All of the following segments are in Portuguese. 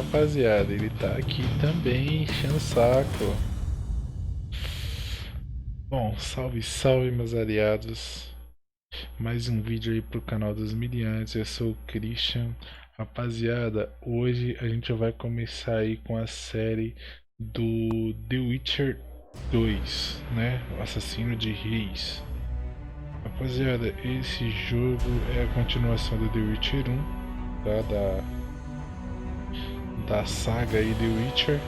rapaziada, ele tá aqui também enchendo o saco. Bom, salve, salve meus aliados. Mais um vídeo aí pro canal dos miliantes. Eu sou o Christian. Rapaziada, hoje a gente vai começar aí com a série do The Witcher 2, né? O Assassino de Reis. Rapaziada, esse jogo é a continuação do The Witcher 1, tá? Da saga aí The Witcher.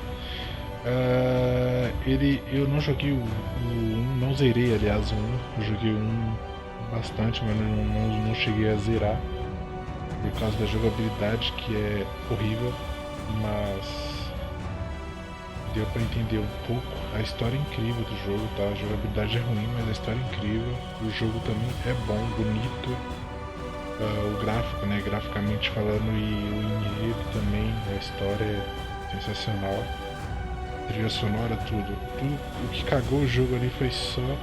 Eu não joguei o 1, não zerei aliás o 1, eu joguei o 1 bastante, mas não cheguei a zerar por causa da jogabilidade que é horrível, mas deu pra entender um pouco. A história é incrível do jogo, tá? A jogabilidade é ruim, mas a história é incrível. O jogo também é bom, bonito. O gráfico, né? Graficamente falando, e o enredo também, a história é sensacional. Trilha sonora, tudo. O que cagou o jogo ali foi só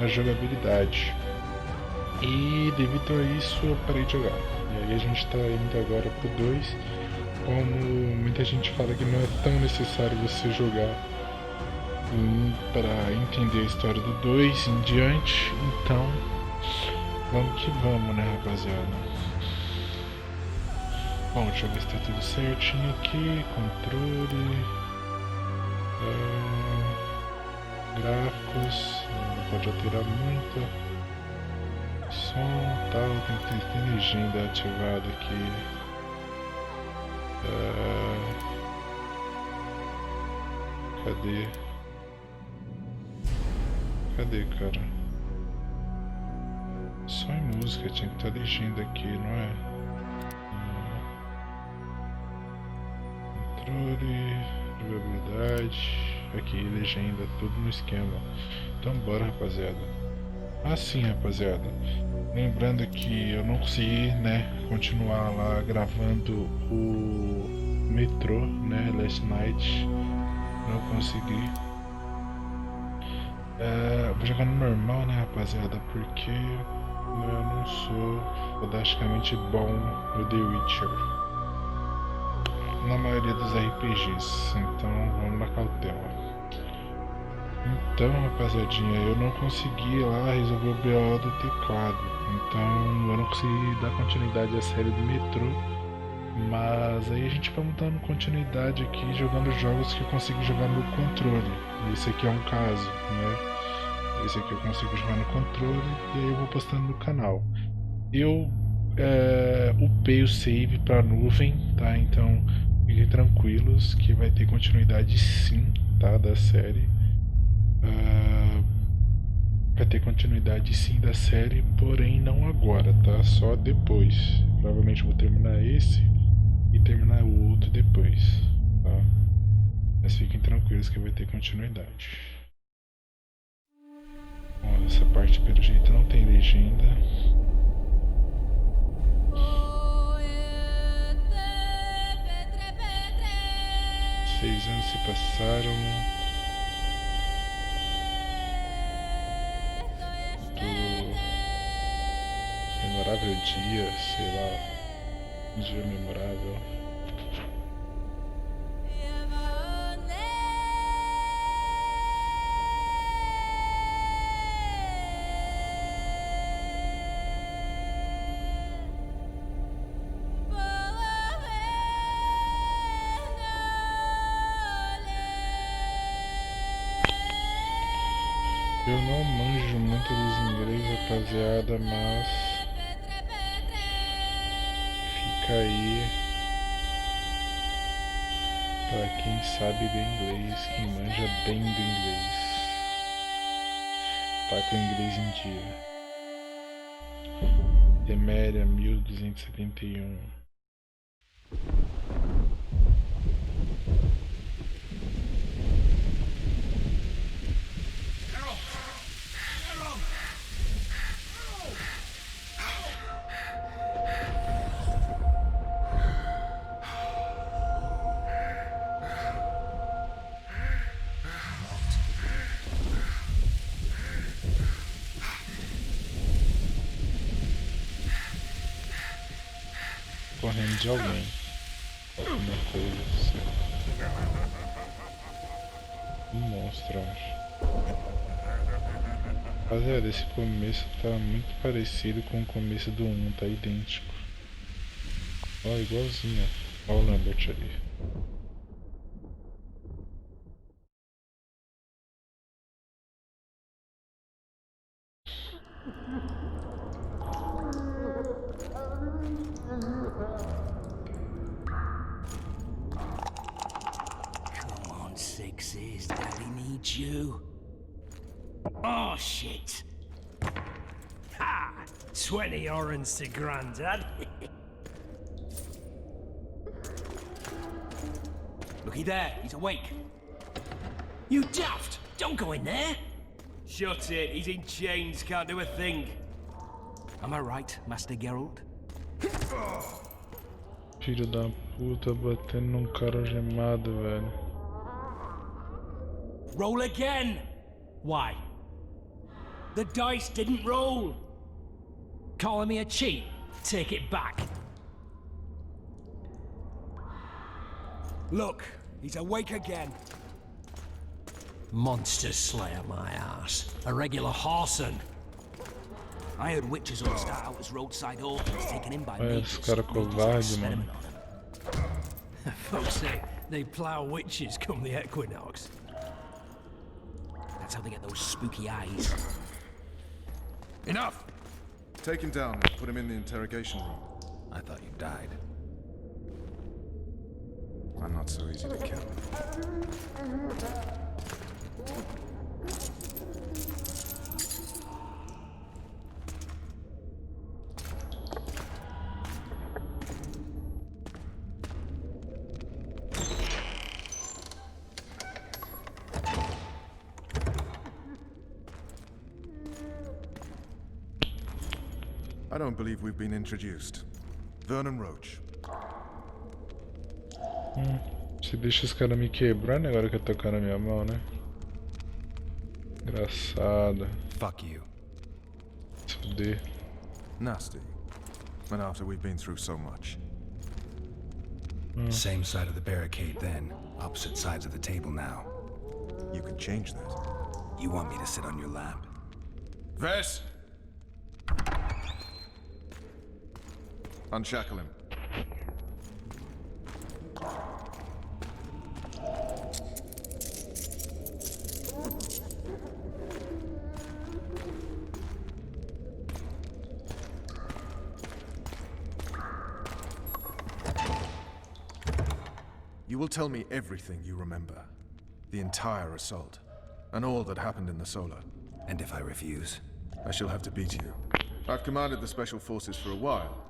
a jogabilidade. E devido a isso eu parei de jogar. E aí a gente tá indo agora pro 2. Como muita gente fala que não é tão necessário você jogar para entender a história do 2 em diante. Então vamos que vamos, né, rapaziada. Bom, deixa eu ver se tá tudo certinho aqui. Controle, gráficos, não pode alterar muito. Som, tal, tem que ter legenda ativada aqui. Cadê? Cadê, cara? Só em música tinha que estar legenda aqui, não é? Controle, jogabilidade, aqui, legenda, tudo no esquema. Então bora, rapaziada. Assim, rapaziada, lembrando que eu não consegui, né, continuar lá gravando o metrô, né, last night, não consegui. Vou jogar no normal, né, rapaziada, porque eu não sou fodasticamente bom no The Witcher, na maioria dos RPGs, então vamos na cautela. Então, rapaziadinha, eu não consegui lá resolver o BO do teclado, então eu não consegui dar continuidade à série do metrô, mas aí a gente vai dando continuidade aqui jogando jogos que eu consigo jogar no controle. Esse aqui é um caso, né? Esse aqui eu consigo jogar no controle e aí eu vou postando no canal. Eu upei o save pra nuvem, tá? Então fiquem tranquilos que vai ter continuidade sim, tá? Da série. Vai ter continuidade sim da série, porém não agora, tá? Só depois. Provavelmente vou terminar esse e terminar o outro depois, tá? Mas fiquem tranquilos que vai ter continuidade. Bom, essa parte pelo jeito não tem legenda. Seis anos se passaram. Memorável dia, sei lá, um dia memorável. Eu não manjo muito dos inglês, rapaziada, mas fica aí pra quem sabe do inglês, quem manja bem do inglês, tá com o inglês em dia. Teméria 1271. Correndo de alguém. coisas. Um monstro, acho. Rapaziada, esse começo tá muito parecido com o começo do 1, tá idêntico. Ó, igualzinho, ó. Ó o Lambert ali. Come on, sixes, Daddy needs you. Oh, shit. Ha! 20 orange to Grandad. Looky there, he's awake. You daft! Don't go in there! Shut it, he's in chains, can't do a thing. Am I right, Master Geralt? Filho da puta, batendo num cara algemado, velho. Roll again! Why? The dice didn't roll! Calling me a cheat? Take it back. Look, he's awake again. Monster slayer, my ass. A regular horson. I heard witches all start out as roadside orphans taken in by Olha esse cara covarde, mano. Folks say they plow witches come the equinox. That's how they get those spooky eyes. Enough! Take him down and put him in the interrogation room. I thought you died. I'm not so easy to kill. I don't believe we've been introduced. Vernon Roach. Você deixa os caras me quebrando agora que eu tô com na minha mão, né? Engraçado. Fuck you. Se fuder. Nasty. And after we've been through so much. Same side of the barricade then, opposite sides of the table now. You can change that. You want me to sit on your lap? Ves! Unshackle him. You will tell me everything you remember. The entire assault. And all that happened in the Solar. And if I refuse? I shall have to beat you. I've commanded the Special Forces for a while.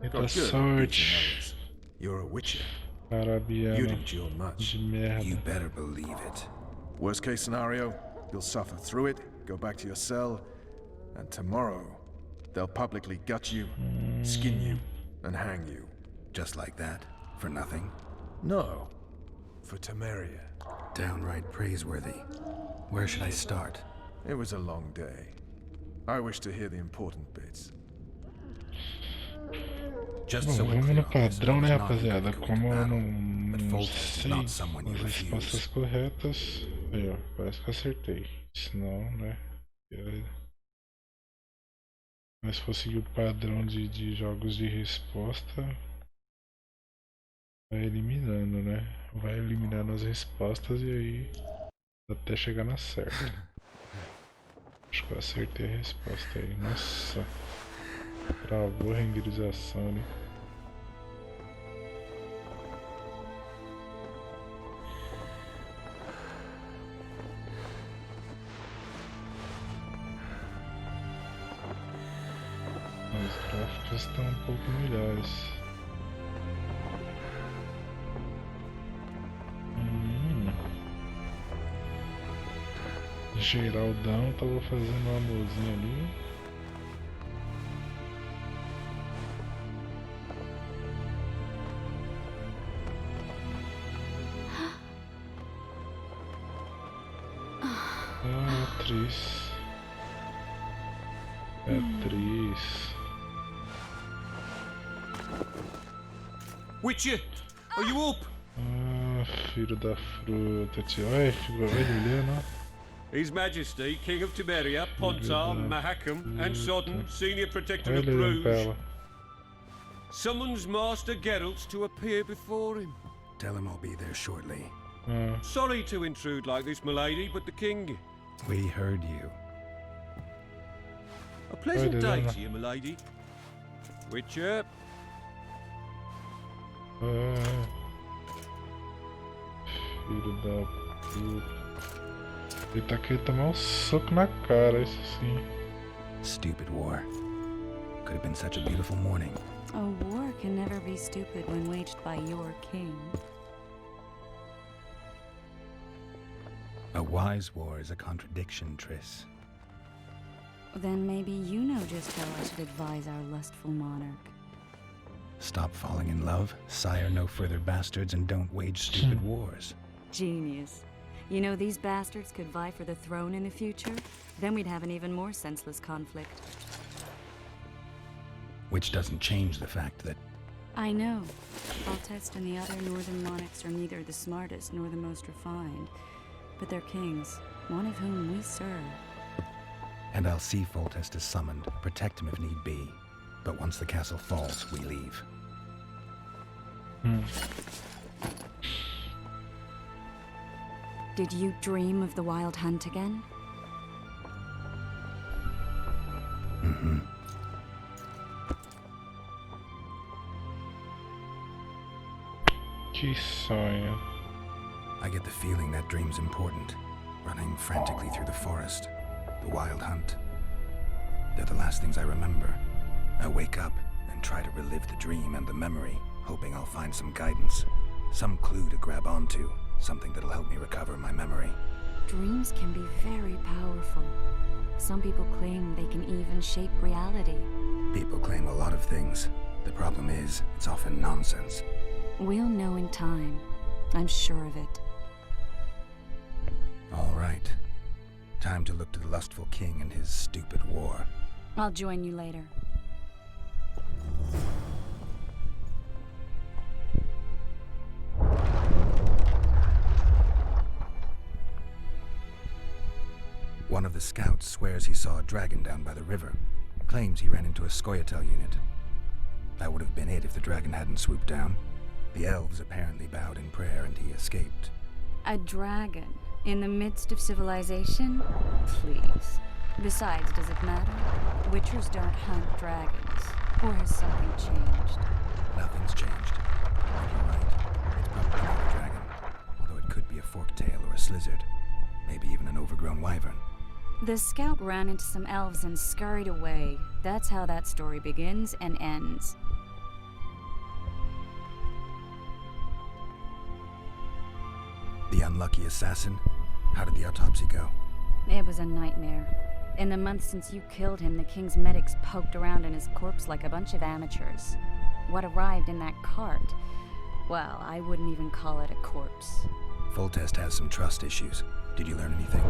Eita Got good at sorte. beating others. You're a witcher. Parabiano You'd endure much. de merda. You better believe it. Worst case scenario, you'll suffer through it, go back to your cell, and tomorrow, they'll publicly gut you, skin you, and hang you. Just like that? For nothing? No. For Temeria. Downright praiseworthy. Where should I start? It was a long day. I wish to hear the important bits. Just Bom, so we're vamos clear no on this, padrão, né, Nova's not rapaziada? going to Como eu battle, não but Foltest is sei not someone you as refuse. respostas corretas. Aí, ó, parece que acertei. Senão, né? Mas se for seguir o padrão de jogos de resposta, vai eliminando, né? Vai eliminando as respostas e aí até chegar na certa. Acho que eu acertei a resposta aí. Nossa, travou a renderização ali. Os gráficos estão um pouco melhores. Geraldão tava fazendo um amorzinho ali. Ah, atriz. Atriz. Witcher, are you up? Ah, filho da fruta, tio. Olha, olha ele olhando, ó. His Majesty, King of Tiberia, Pontar, Mahakam, and Sodden, Senior Protector Olha of ele olhando pra Bruges, ela. summons Master Geralt to appear before him. Tell him I'll be there shortly. Ah, Sorry to intrude like this, milady, but the king. We heard you. A pleasant Olha, day Helena. to you, milady. Witcher. ah. Filho da puta. Ele tá querendo tomar um soco na cara, isso sim. Stupid war. Could have been such a beautiful morning. A war can never be stupid when waged by your king. A wise war is a contradiction, Triss. Then maybe you know just how I should advise our lustful monarch. Stop falling in love, sire no further bastards, and don't wage stupid wars. Genius. You know, these bastards could vie for the throne in the future? Then we'd have an even more senseless conflict. Which doesn't change the fact that I know. Foltest and the other northern monarchs are neither the smartest nor the most refined. But they're kings, one of whom we serve. And I'll see Foltest is summoned, protect him if need be. But once the castle falls, we leave. Did you dream of the wild hunt again? Mm-hmm. Que sonho. I get the feeling that dream's important. Running frantically through the forest. The wild hunt. They're the last things I remember. I wake up and try to relive the dream and the memory, hoping I'll find some guidance. Some clue to grab onto. Something that'll help me recover my memory. Dreams can be very powerful. Some people claim they can even shape reality. People claim a lot of things. The problem is, it's often nonsense. We'll know in time. I'm sure of it. All right. Time to look to the lustful king and his stupid war. I'll join you later. One of the scouts swears he saw a dragon down by the river. Claims he ran into a Scoia'tael unit. That would have been it if the dragon hadn't swooped down. The elves apparently bowed in prayer and he escaped. A dragon? In the midst of civilization? Please. Besides, does it matter? Witchers don't hunt dragons. Or has something changed? Nothing's changed. You're right. It's probably not a dragon. Although it could be a forked tail or a slizzard. Maybe even an overgrown wyvern. The scout ran into some elves and scurried away. That's how that story begins and ends. The unlucky assassin? How did the autopsy go? It was a nightmare. In the months since you killed him, the king's medics poked around in his corpse like a bunch of amateurs. What arrived in that cart? Well, I wouldn't even call it a corpse. Foltest has some trust issues. Did you learn anything?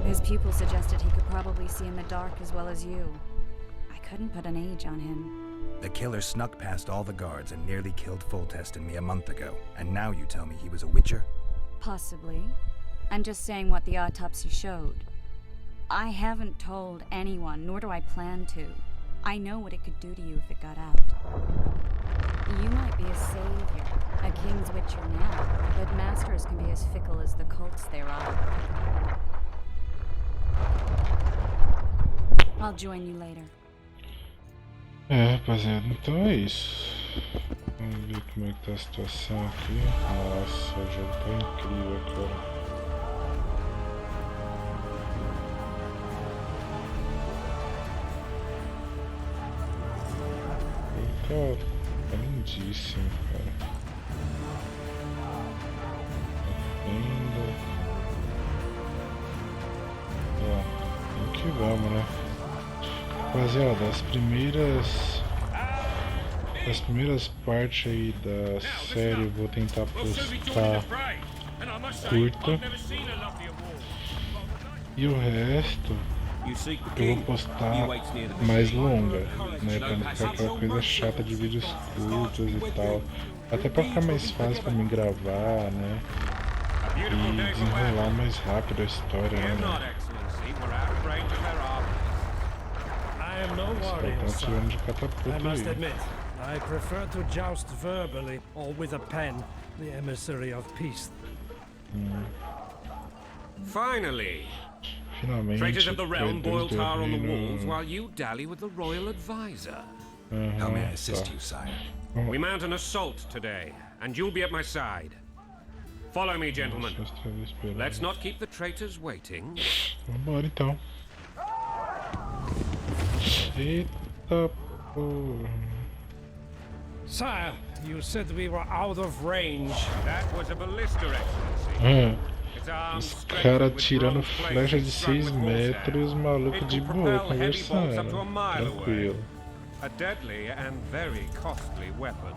His pupil suggested he could probably see in the dark as well as you. I couldn't put an age on him. The killer snuck past all the guards and nearly killed Foltest and me a month ago. And now you tell me he was a witcher? Possibly. I'm just saying what the autopsy showed. I haven't told anyone, nor do I plan to. I know what it could do to you if it got out. You might be a savior, a king's witcher now, but masters can be as fickle as the cults they're on. I'll join you later. Rapaziada, então é isso. Vamos ver como é que tá a situação aqui. Nossa, o jogo tá incrível, cara. Tá lindíssimo, cara. Ainda. Vamos que vamos, né? Rapaziada, as primeiras partes aí da série eu vou tentar postar curta. E o resto You seek the Eu king. vou postar He waits near the mais beach. longa, né? Pra não ficar aquela coisa chata de vídeos curtos e tal. Até pra ficar mais fácil pra mim gravar, né? A beautiful E day for desenrolar wedding. mais rápido a história, If né? not, Excellency, we're out of range of their arms. I am no Só warrior, tá sir. tirando de I catapulta must aí. admit, I prefer to joust verbally or with a pen, the emissary of peace. Finally, Finalmente, traitors of the realm boil traidores do tar on the reino. walls while you dally with the royal advisor. How may I Aham, assist tá. you, sire? We mount an assault today, and you'll be at my side. Follow me, gentlemen. Só estou esperando. Let's not keep the traitors waiting. Vambora então. Eita porra. Sire, you said we were out of range. That was a ballista, Excellency. Ah, Its arms os strengthened caras with tirando bronze plates flecha de and strung 6 with horsehair. metros e os malucos It de will boa propel heavy bolts up to a conversando. mile away. Tranquilo. A deadly and very costly weapon.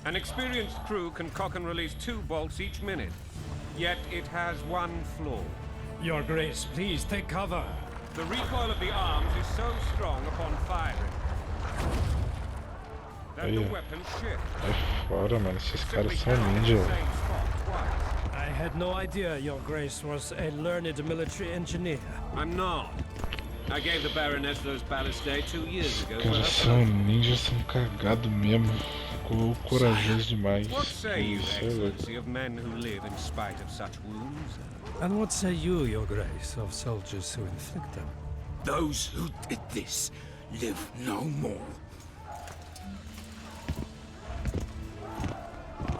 An experienced crew can cock and release 2 bolts each minute. Yet it has one flaw. Your Grace, please take cover. The recoil of the arms is so strong upon firing that the Aí, ó. weapon shifts. É fora, mano. Esses caras Simply são cannot hit ninja. the same spot twice. I had no idea Your Grace was a learned military engineer. I'm not. I gave the Baroness those ballistae 2 years ago Os for her caras são birthday. ninjas, são cagados mesmo. Corajosos demais. What say you, Isso é louco. Excellency, of men who live in spite of such wounds? And what say you, Your Grace, of soldiers who inflict them? Those who did this live no more.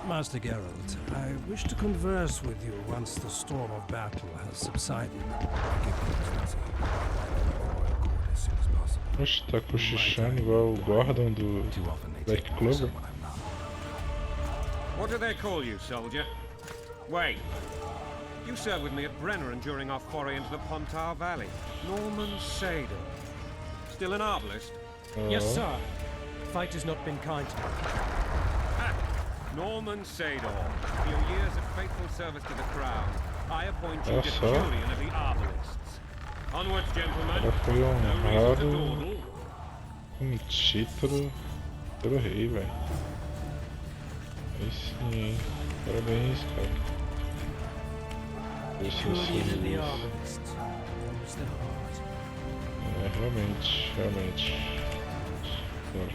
Master Geralt, I wish to converse with you once the storm of battle has subsided. Oxe, tá cochichando igual o Gordon do Too often they Black take me for Clover. someone I'm not. What do they call you, soldier? Wait. You served with me at Brenneran during our foray into the Pontar Valley. Norman Sadel. Still an arbalist? Yes, sir. Fight has not been kind to me. Norman Sador, for your years of faithful service to the crown, I appoint you Yes, sir. Julian of the Arbalists. Onwards, gentlemen. Ela foi No reason to honrado dawdle. com título pelo rei, velho. Aí sim, hein? Parabéns, cara. Esse Julian and the é Arbalists. Warms their heart. realmente. Bora.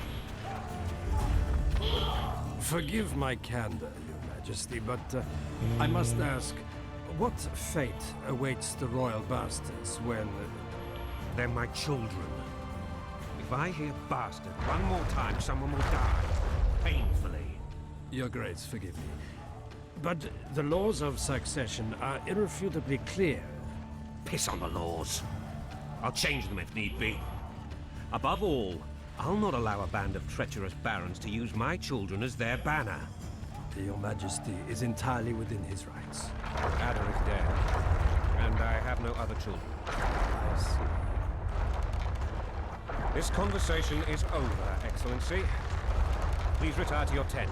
Forgive my candor, Your Majesty, but I must ask, what fate awaits the royal bastards when... They're my children. If I hear bastard one more time, someone will die. Painfully. Your Grace, forgive me. But the laws of succession are irrefutably clear. Piss on the laws. I'll change them if need be. Above all, I'll not allow a band of treacherous barons to use my children as their banner. Your Majesty is entirely within his rights. Ada is dead, and I have no other children. I see. This conversation is over, Excellency. Please retire to your tent.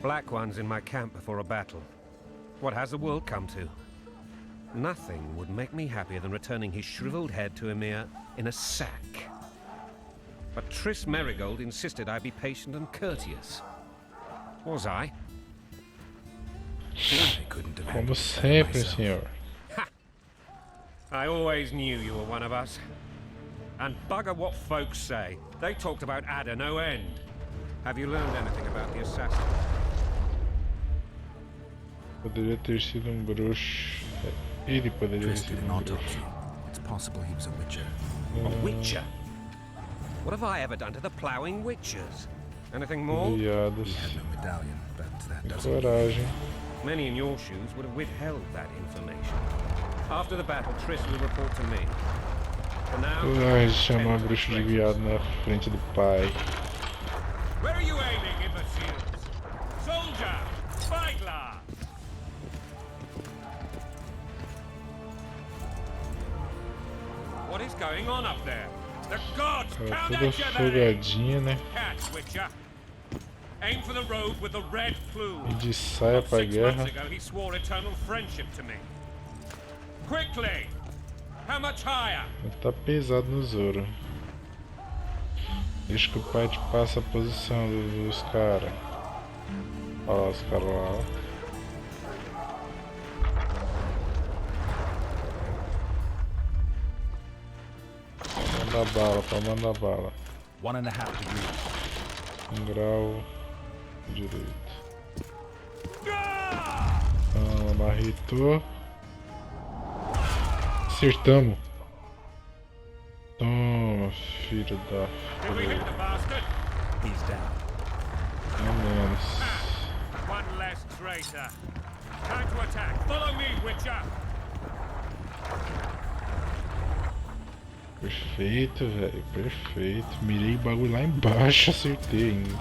Black ones in my camp before a battle. What has the world come to? Nothing would make me happier than returning his shriveled head to Emir in a sack. But Triss Merigold insisted I be patient and courteous. Was I? I couldn't have Como handled it sempre, myself. senhor. I always knew you were one of us. And bugger what folks say. They talked about Ada no end. Have you learned anything about the assassin? Poderia ter sido bruxo. Ele poderia ter Triss did sido an bruxo. autopsy. It's possible he was a witcher. A witcher? What have I ever done to the ploughing witchers? Anything more? Aliados. He had no medallion, but that doesn't... Coragem. Many in your shoes would have withheld that information. After the battle, Triss will report to me. For now, Coragem de chamar bruxo de viado na frente do pai. where are you aiming, imbeciles? Soldier! Spyglass! What is going on up there? The gods Cara, count toda at your name! folgadinha, né? Catch, Witcher! Aim for the road with the red plume. E de saia pra 6 guerra. months ago, he swore eternal friendship to me. Quickly! How much higher? Tá pesado no Zoro. Deixa que o pai te passa a posição dos caras. Olha lá os caras lá. Manda bala, manda bala. 1.5 degrees. 1 grau direito. Barrito. Acertamos. Toma, filho da puta. He's down. Não menos. One less traitor. Time to attack. Follow me, Witcher. Perfeito, velho. Perfeito. Mirei o bagulho lá embaixo, acertei ainda.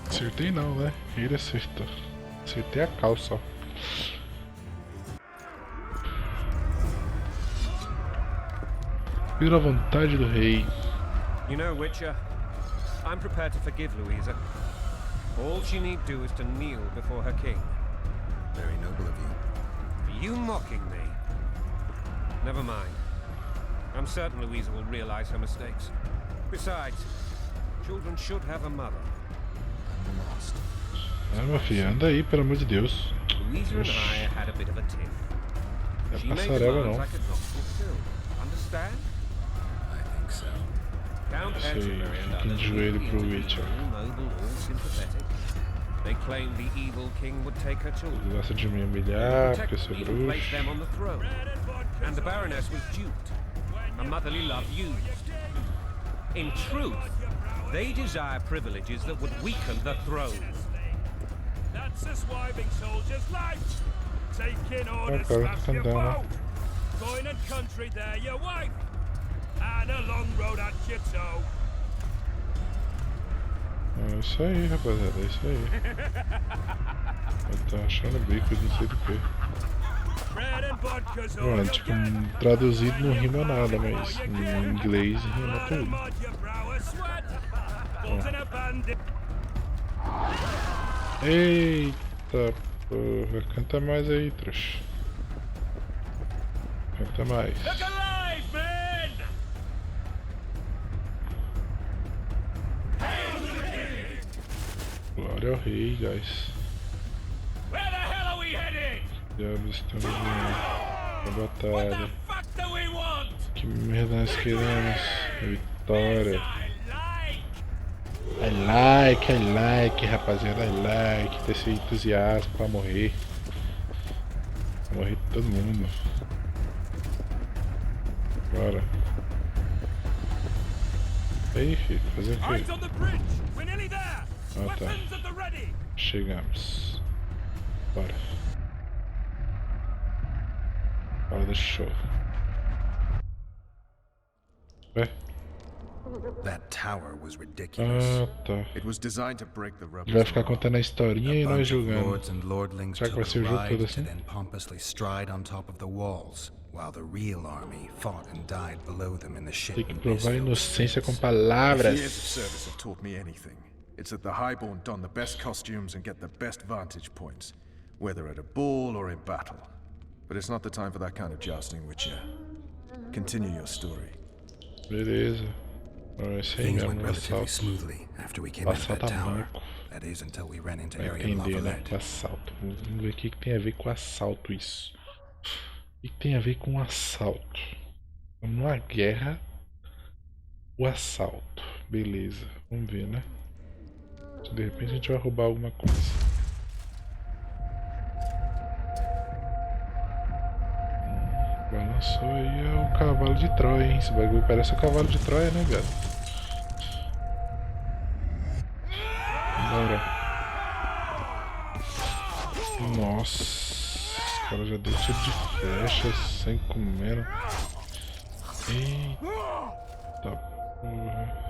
Acertei não, né? Ele acertou. Acertei a calça, ó. Pela vontade do rei. You know, Witcher, I'm prepared to forgive Louisa. All she need do is to kneel before her king. Very noble of you. You mocking me? Never mind. I'm certain Louisa will realize her mistakes. Besides, children should have a mother. I'm lost. Ah, meu filho, anda aí, pelo amor de Deus. Louisa and I had a bit of a tiff. Não é She made passarela demands não. I could not fulfill. Understand? I think so. Count Sei, Angelo and fica others de joelho would be pro all Witcher. noble, all sympathetic. They claimed the evil king would take her children. Ele gosta de me humilhar, porque eu sou Even placed them bruxo. on the throne. And the Baroness was duped. A motherly love used. In truth, they desire privileges that would weaken the throne. That's a swiving soldier's life. Taking orders Okay, fast calm your down. boat. Going and country there your wife. And a long road at your toe. É isso aí, rapaziada, é isso aí. Eu tô achando bico, não sei do que. Bread and vodka's all Mano, you'll tipo, get. traduzido não rima nada, mas em inglês rima tudo. Mud your brow a sweat. Falls in a bandit. Eita porra, canta mais aí, trouxa. Canta mais. Look alive, men! Glória ao rei, guys. Where the hell are we headed? Diabos, estamos na What batalha. the fuck do we want? Que merda nós queremos? Vitória. I like, rapaziada, I like. Ter esse entusiasmo pra morrer. Pra morrer todo mundo. Bora. Aí, filho, fazer o Eyes quê? on the bridge. We're nearly there. Ah, tá. Weapons at the ready. Chegamos. Bora. Hora do show. Ué? That tower was ridiculous. Ah, tá. It was designed to break the Ele rebels. vai ficar contando a historinha e A nós bunch of jogando. lords and lordlings Será que took vai ser a o jogo ride todo to assim? then pompously stride on top of the walls, while the real army fought and died below them in the shit Tem que and provar piss-filled inocência com If palavras. years of service have taught me anything, it's that the highborn don the best costumes and get the best vantage points, whether at a ball or in battle. But it's not the time for that kind of jousting, Witcher. Continue your story. Beleza. É isso aí Things mesmo, went um relatively assalto. smoothly after we came out of that Assalto a tower. banco. That is, until we ran into Vai Arian entender, né? Lavalette. Com assalto. Vamos ver o que tem a ver com assalto isso. O que tem a ver com assalto? Numa guerra, o assalto. Beleza, vamos ver, né? Se de repente a gente vai roubar alguma coisa. Balançou aí é o cavalo de Troia, hein? Esse bagulho parece o cavalo de Troia, né, gato? Bora. Nossa, os caras já deu tiro de flecha sem comer. Eita porra.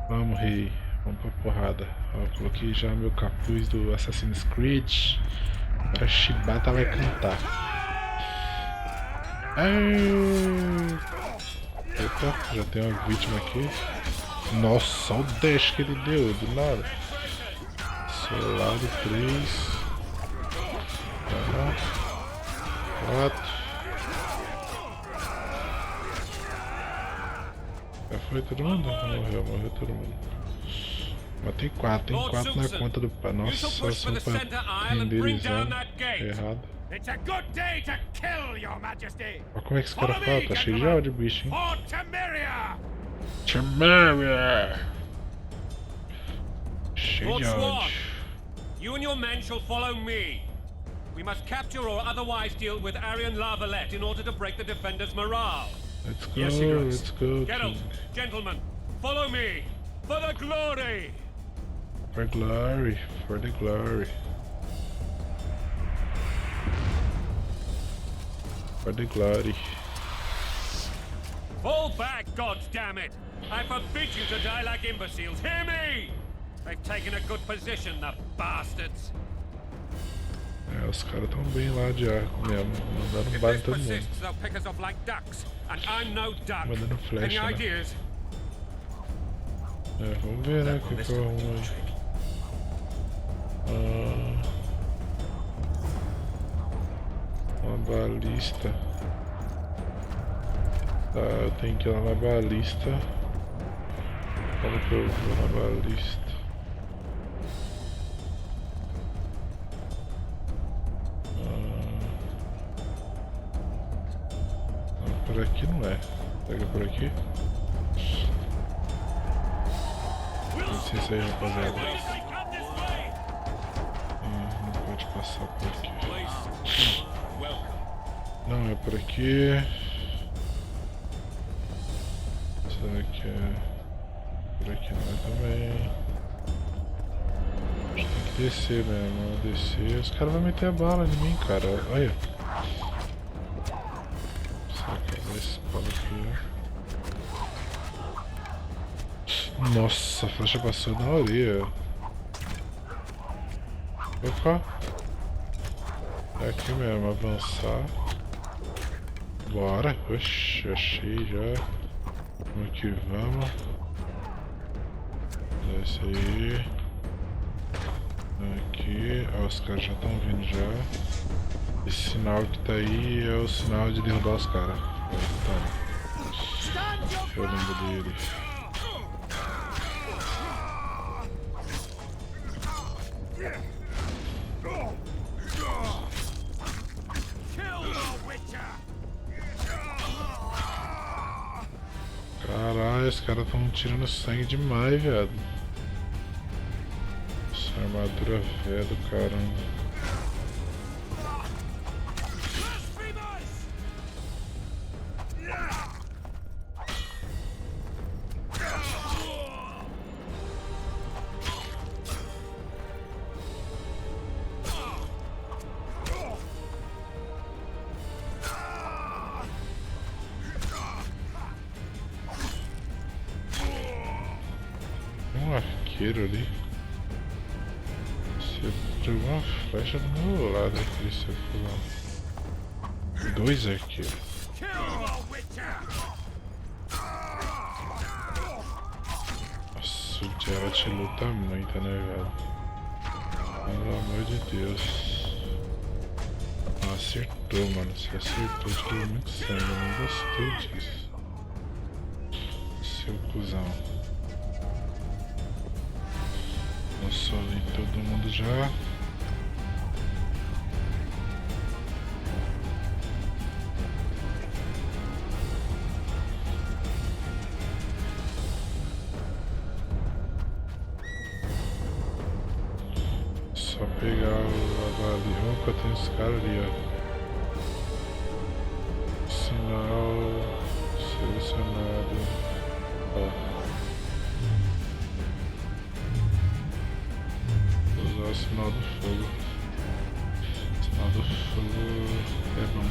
Vamos, rei. Vamos pra porrada. Ó, coloquei já meu capuz do Assassin's Creed. Agora a Chibata vai cantar. Eita, já tem uma vítima aqui. Nossa, olha o dash que ele deu do nada. Solado 3. 4. Já foi todo mundo? Morreu todo mundo. Mas tem 4, tem 4 na conta do pai. Nossa, só pra renderizando. Errado. Olha como é que esse cara fala, tá cheio de áudio, bicho, hein? Temeria! Cheio de áudio. You and your men shall follow me. We must capture or otherwise deal with Aryan Lavalette in order to break the defenders' morale. Let's go, let's go. Geralt, gentlemen, follow me for the glory. For glory, for the glory. For the glory. Fall back, goddammit! I forbid you to die like imbeciles. Hear me! They've taken a good position, the bastards. É, os caras tão bem lá de arco mesmo, mandando bala em todo mundo. Mandando flecha, né? É, vamos ver, né, o que eu arrumo aí. Uma balista. Tá, eu tenho que ir lá na balista. Como que eu vou na balista? Por aqui não é. Pega por aqui. Licença aí, rapaziada. Não pode passar por aqui. Não é por aqui. Será que é por aqui? Não é também. Tem que descer mesmo. Descer. Os caras vão meter a bala em mim, cara. Olha. Esse pau aqui. Nossa, a flecha passou na orelha. Opa. É aqui mesmo, avançar. Bora. Oxi, achei já. Vamos que vamos. Desce aí. Aqui. Ó, os caras já estão vindo já. Esse sinal que tá aí é o sinal de derrubar os caras. Eu lembro dele. Caralho, os caras tão tirando sangue demais, viado. Essa armadura velha do caramba. Um arqueiro ali. Você jogou uma flecha do meu lado aqui, você falou. 2 arqueiros. Nossa, o Geralt luta muito, né, velho? Pelo amor de Deus. Ah, acertou, mano. Você acertou, tirou muito sangue. Eu não gostei disso. Seu cuzão. Passou ali todo mundo já. Só pegar o avalião. Opa, tem esse cara ali, ó. Sinal selecionado. Ó. Usar o sinal do fogo. Sinal do fogo é bom.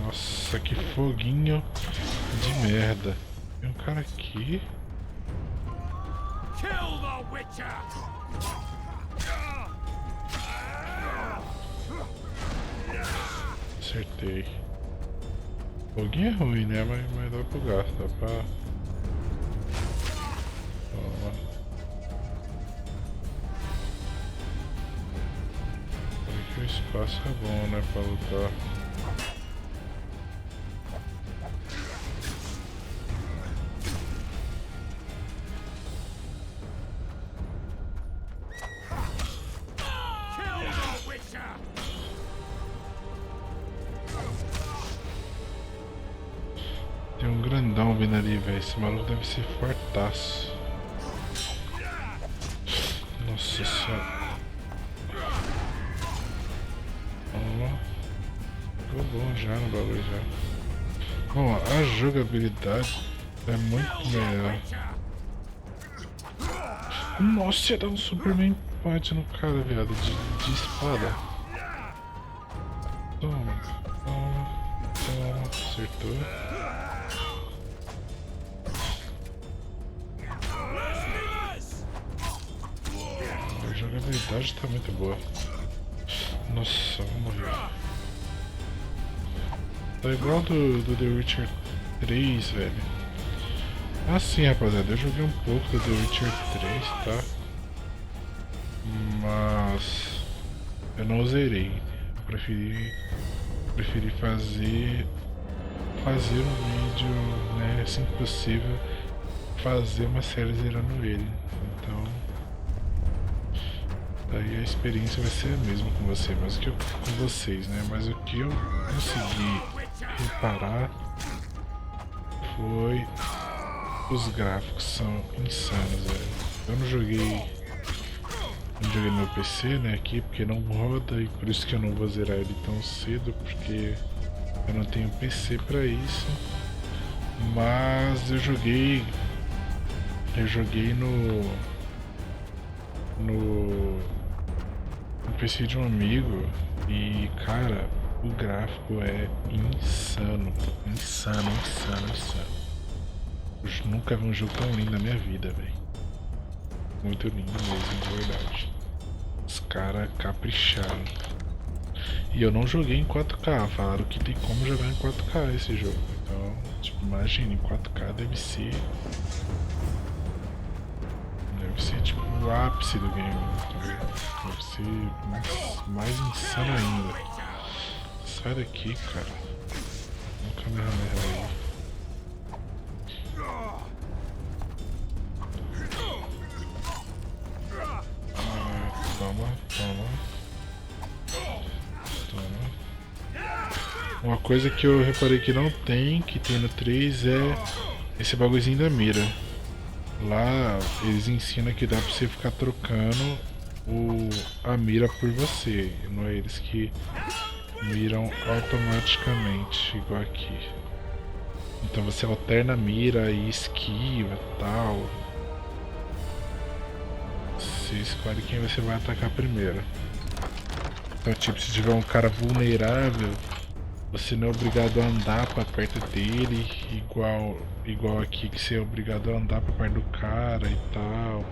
Nossa, que foguinho de merda. Tem um cara aqui. Acertei. Foguinho é ruim, né? Mas dá pro gasto, dá pra... Toma. Aqui o espaço é bom, né? Pra lutar. Tem um grandão vindo ali, velho. Esse maluco deve ser fortaço. Nossa senhora. Ó. Ficou bom já no bagulho já. Bom, a jogabilidade é muito melhor. Nossa, ia dar um Superman punch no cara, viado. De espada. Toma, toma, toma. Acertou. A jogabilidade tá muito boa. Nossa, vou morrer. Tá igual do The Witcher 3, velho. Ah sim, rapaziada, eu joguei um pouco do The Witcher 3, tá? Mas eu não zerei. Eu preferi fazer um vídeo, né, assim que possível, fazer uma série zerando ele. Então daí a experiência vai ser a mesma com você, mas o que com vocês, né? Mas o que eu consegui reparar foi os gráficos são insanos, velho. Eu não joguei no meu PC, né, aqui, porque não roda e por isso que eu não vou zerar ele tão cedo, porque eu não tenho PC pra isso. Mas eu joguei no PC de um amigo e, cara, o gráfico é insano. Eu nunca vi um jogo tão lindo na minha vida, velho. Muito lindo mesmo, de verdade. Os caras capricharam. E eu não joguei em 4K, falaram que tem como jogar em 4K esse jogo. Então, tipo, imagina, em 4K deve ser tipo o ápice do game, tá? Deve ser mais insano ainda. Sai daqui, cara. No Kamehameha aí. Toma. Uma coisa que eu reparei que não tem, que tem no 3, é esse bagulhozinho da mira. Lá eles ensinam que dá pra você ficar trocando a mira por você, não é eles que miram automaticamente, igual aqui. Então você alterna a mira e esquiva e tal. Você escolhe quem você vai atacar primeiro. Então, tipo, se tiver um cara vulnerável, você não é obrigado a andar pra perto dele, igual aqui que você é obrigado a andar pra perto do cara e tal,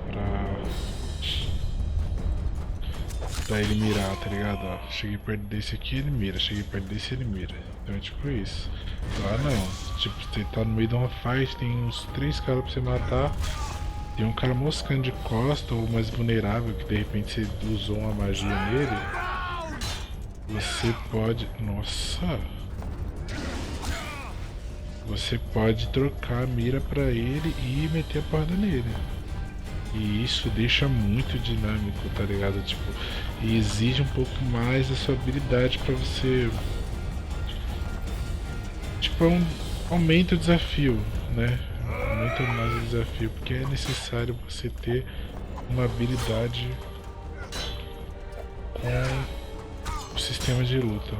pra ele mirar, tá ligado? Ó, cheguei perto desse aqui, ele mira, cheguei perto desse, ele mira. Então é tipo isso. Lá não, tipo, você tá no meio de uma fight, tem uns 3 caras pra você matar, tem um cara moscando de costa ou mais vulnerável que de repente você usou uma magia nele. Você pode... Nossa! Você pode trocar a mira pra ele e meter a porrada nele. E isso deixa muito dinâmico, tá ligado? Tipo, e exige um pouco mais da sua habilidade pra você... Tipo, aumenta o desafio, né? Aumenta mais o desafio, porque é necessário você ter uma habilidade com o sistema de luta,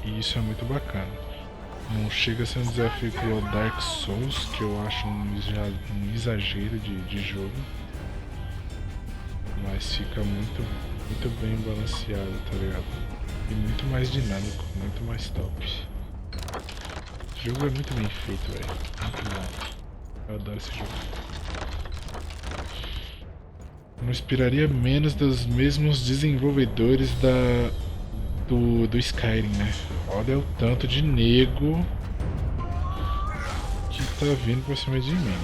e isso é muito bacana. Não chega a ser um desafio igual Dark Souls, que eu acho um exagero de jogo, mas fica muito bem balanceado, tá ligado? E muito mais dinâmico, muito mais top. Esse jogo é muito bem feito, velho, muito bom. Eu adoro esse jogo. Não esperaria menos dos mesmos desenvolvedores do Skyrim, né? Olha o tanto de nego que tá vindo por cima de mim.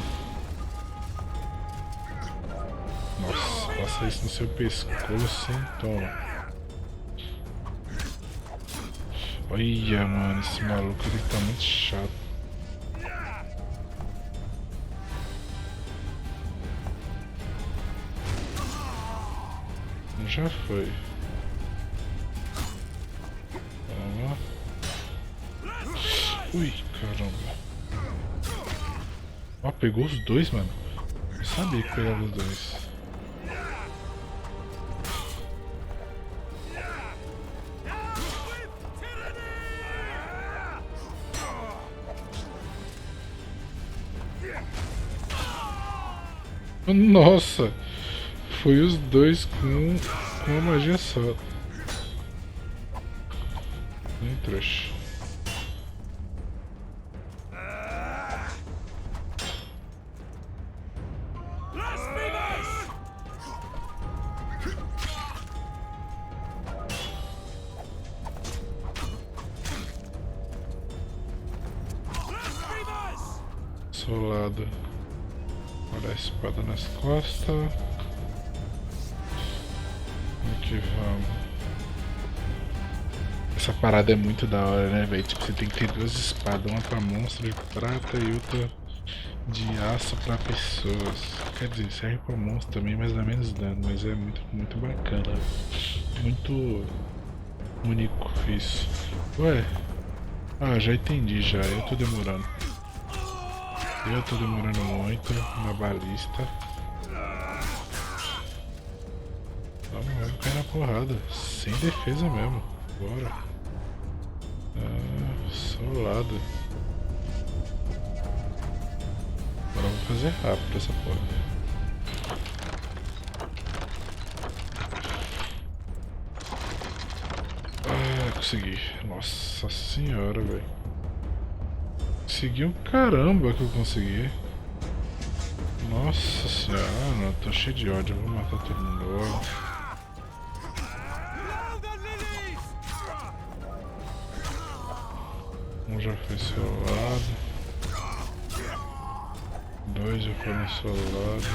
Nossa, passa isso no seu pescoço, hein? Toma. Olha, mano, esse maluco ele tá muito chato. Já foi. Ó. Ui, caramba. Ó, pegou os dois, mano. Eu sabia que pegava os dois. Nossa! Foi os dois com uma magia só. Bem trouxa. Solado. Olha a espada nas costas. Aqui vamos. Essa parada é muito da hora, né, velho? Tipo, você tem que ter duas espadas, uma pra monstro de prata e outra de aço pra pessoas. Quer dizer, serve pra monstro também, mas dá menos dano, mas é muito bacana. Muito único isso. Ué? Ah, já entendi já, eu tô demorando. Eu tô demorando muito na balista. Vamos cair na porrada, sem defesa mesmo. Bora. Ah, solado. Agora vamos fazer rápido essa porra. Ah, consegui. Nossa senhora, velho. Consegui um caramba que eu consegui. Nossa senhora, não, tô cheio de ódio. Eu vou matar todo mundo logo. Um já foi solado. Dois já foram solados.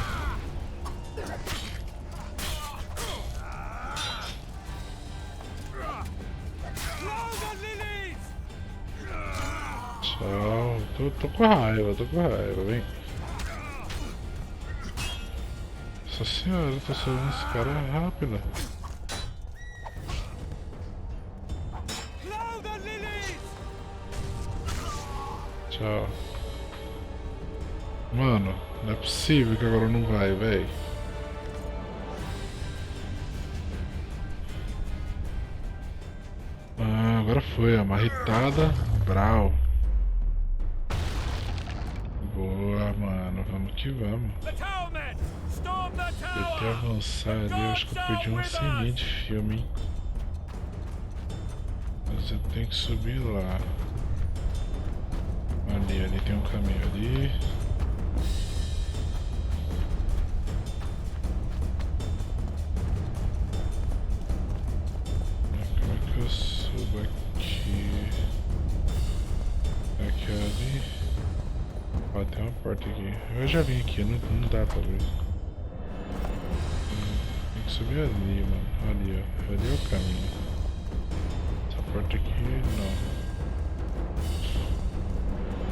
Tchau. Tô com raiva, vem. Nossa senhora, eu tô solando esse cara rápido. Tchau. Mano, não é possível que agora não vai, velho. Ah, agora foi, a marretada. Brau. Boa, mano, vamos que vamos. Eu ter avançado ali, eu acho que eu perdi uma ceninha de filme, hein? Mas eu tenho que subir lá. Ali tem um caminho ali. Como é que eu subo aqui? Aqui ali. Ó, tem uma porta aqui. Eu já vim aqui, não dá pra ver. Tem que subir ali, mano. Ali, ó. Ali é o caminho. Essa porta aqui, não.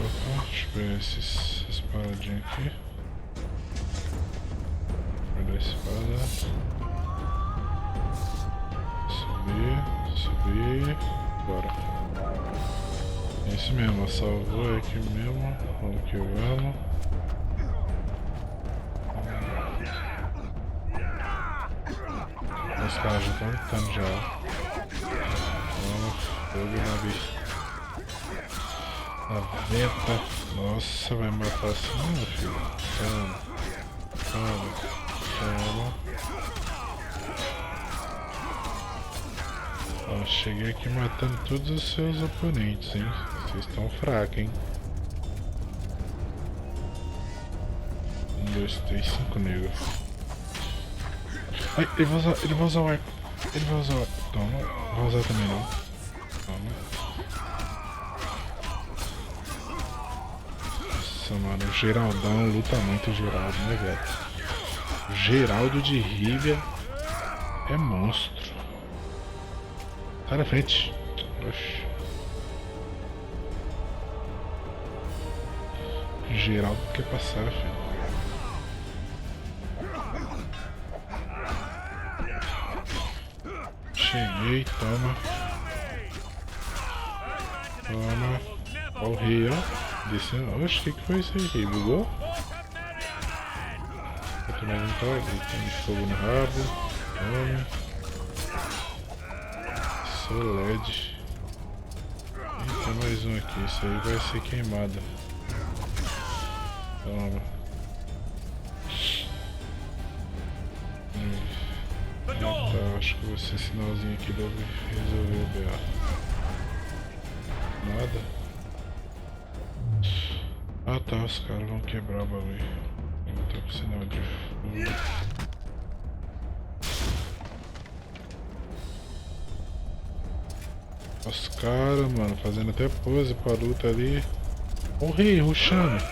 Opa, deixa eu pegar essas paradinhas aqui. Guardar a espada. Subir. Bora. É isso mesmo, salvou aqui mesmo. Vamos que vamos. Os caras já estão lutando já. Vamos, fogo na bicha. A venta. Nossa, vai matar assim, meu filho. Calma. Ó, cheguei aqui matando todos os seus oponentes, hein. Vocês estão fracos, hein. 1, 2, 3, 5 negros. Ai, ele vai usar o arco. Toma, não vai usar também não. Toma. Nossa, mano, o Geraldão luta muito o Geraldo, né, velho? O Geraldo de Rivia é monstro. Sai na frente. Oxi. Geraldo quer passar, filho. Cheguei, toma. Toma. Ó o rei, ó. Descendo. Oxe, o que foi isso aí, rei? Bugou? Aqui mais um cara. Tem fogo no rabo. Toma. Soled. Eita, mais um aqui. Isso aí vai ser queimado. Toma. Tá, acho que esse sinalzinho aqui deve resolver o BA. Nada. Ah tá, os caras vão quebrar o bagulho. Eu vou estar com sinal de fogo. Os caras, mano, fazendo até pose pra luta ali. O rei rushando.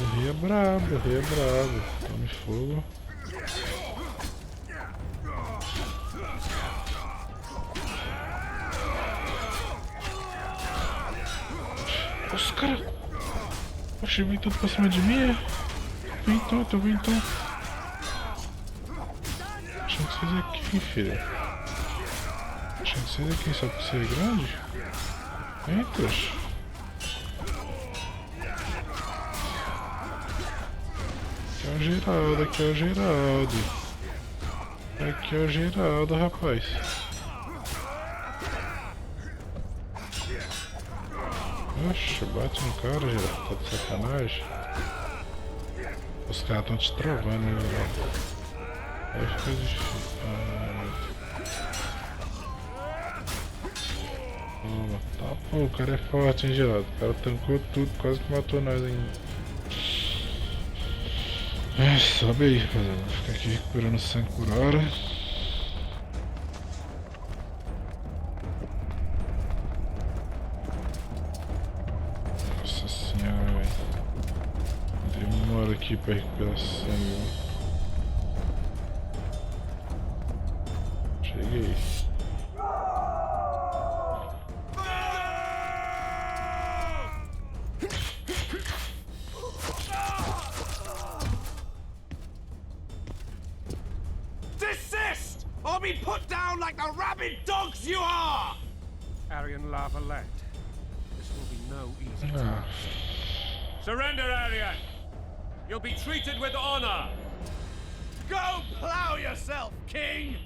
O rei é brabo, o rei é brabo. Tome fogo. Os caras. Oxe, vem tudo pra cima de mim, é? Vem então, vem então. Achando que vocês é quem, filho? Achando que vocês é quem? Só por ser grande? Entra. Aqui é o Geraldo, aqui é o Geraldo. Aqui é o Geraldo, rapaz. Oxe, bate no cara, Geraldo. Tá de sacanagem. Os caras estão te travando, né, Geraldo? Aí fica difícil. Toma. Tá, pô, o cara é forte, hein, Geraldo. O cara tancou tudo, quase que matou nós ainda. Sobe aí, rapaziada. Vou ficar aqui recuperando sangue por hora. Nossa senhora, velho. Demora aqui pra recuperar sangue, ó. Cheguei. Or be put down like the rabid dogs you are! Aryan Lavalette. This will be no easy Ah. task. Surrender, Aryan! You'll be treated with honor! Go plow yourself, king!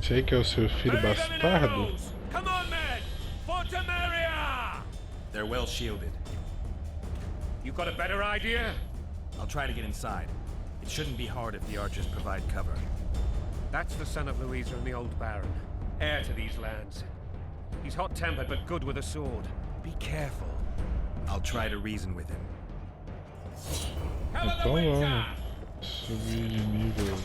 Sei que é o seu filho bastardo. Come on, men! For Temeria! They're well shielded. You got a better idea? I'll try to get inside. It shouldn't be hard if the archers provide cover. That's the son of Louisa and the old Baron, heir to these lands. He's hot-tempered but good with a sword. Be careful. I'll try to reason with him. Então vamos subir de nível.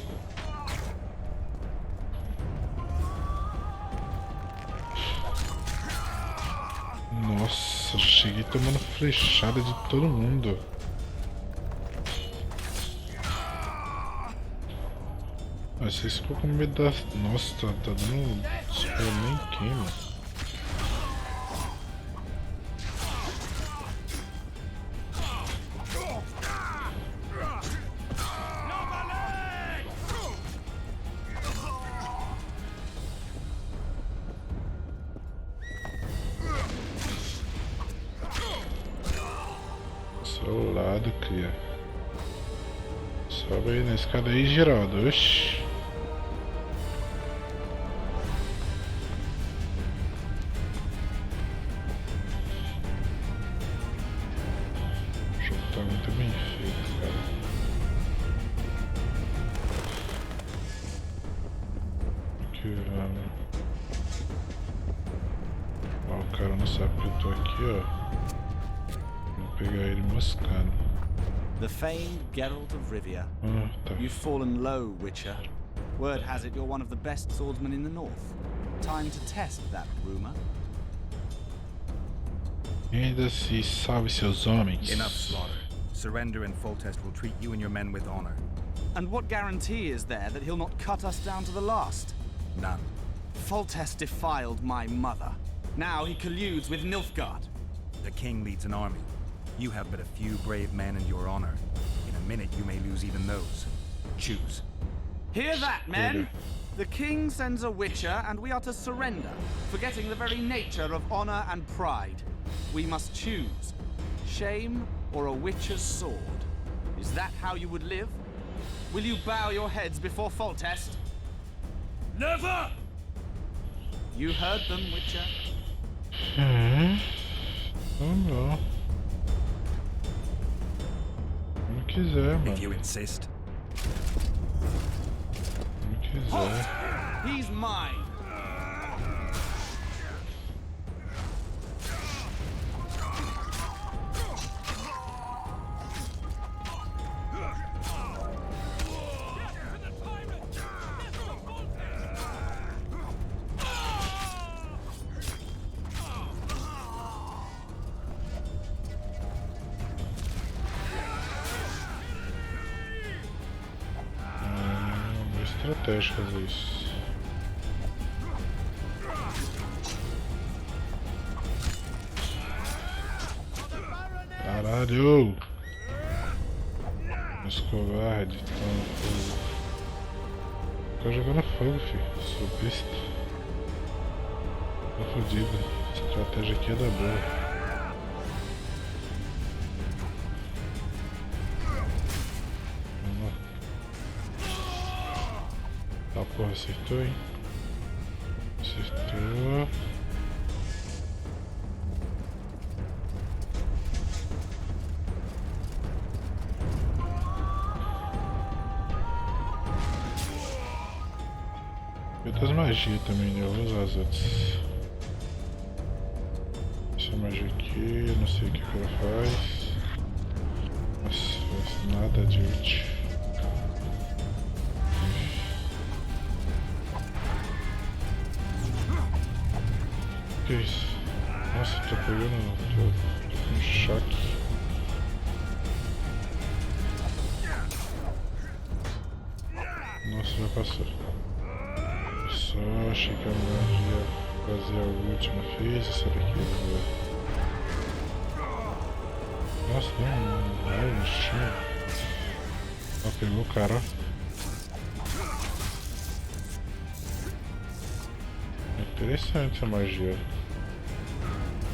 Nossa, cheguei tomando flechada de todo mundo. Mas vocês ficam com medo da... Nossa, tá dando... Espera, nem queima. Só o lado, cria. Sobe aí na escada aí, Geraldo. Oxi. Tá muito bem feito, cara. Aqui, velho. Ó, o cara não sabe que eu tô aqui, ó. Vou pegar ele moscando. The famed Geralt of Rivia. Ah, tá. You've fallen low, Witcher. Word has it you're one of the best swordsmen in the north. Time to test that rumor. Renda-se e salve seus homens. Enough slaughter. Surrender and Foltest will treat you and your men with honor. And what guarantee is there that he'll not cut us down to the last? None. Foltest defiled my mother. Now he colludes with Nilfgaard. The king leads an army. You have but a few brave men and your honor. In a minute you may lose even those. Choose. Hear that, men? The king sends a witcher and we are to surrender, forgetting the very nature of honor and pride. We must choose. Shame or a witcher's sword. Is that how you would live? Will you bow your heads before Foltest? Never! You heard them, Witcher. Bom. Como quiser, mano. If you insist. Como quiser. He's mine. Estratégia fazer isso. Caralho! Os covardes estão no fogo. Tô jogando fogo, filho. Sou besta. Tô fodido. A estratégia aqui é da boa. Ah, porra, acertou, hein? Acertou. E outras magias também, né? Eu vou usar as outras. Essa magia aqui, eu não sei o que ela faz. Nossa, faz nada de útil. Que isso? Nossa, tô pegando. Tô com choque. Nossa, já passou. Só achei que a magia fazia a última, fez essa daqui. Nossa, deu um raio no chão. Ó, pegou o cara, ó. Interessante essa magia.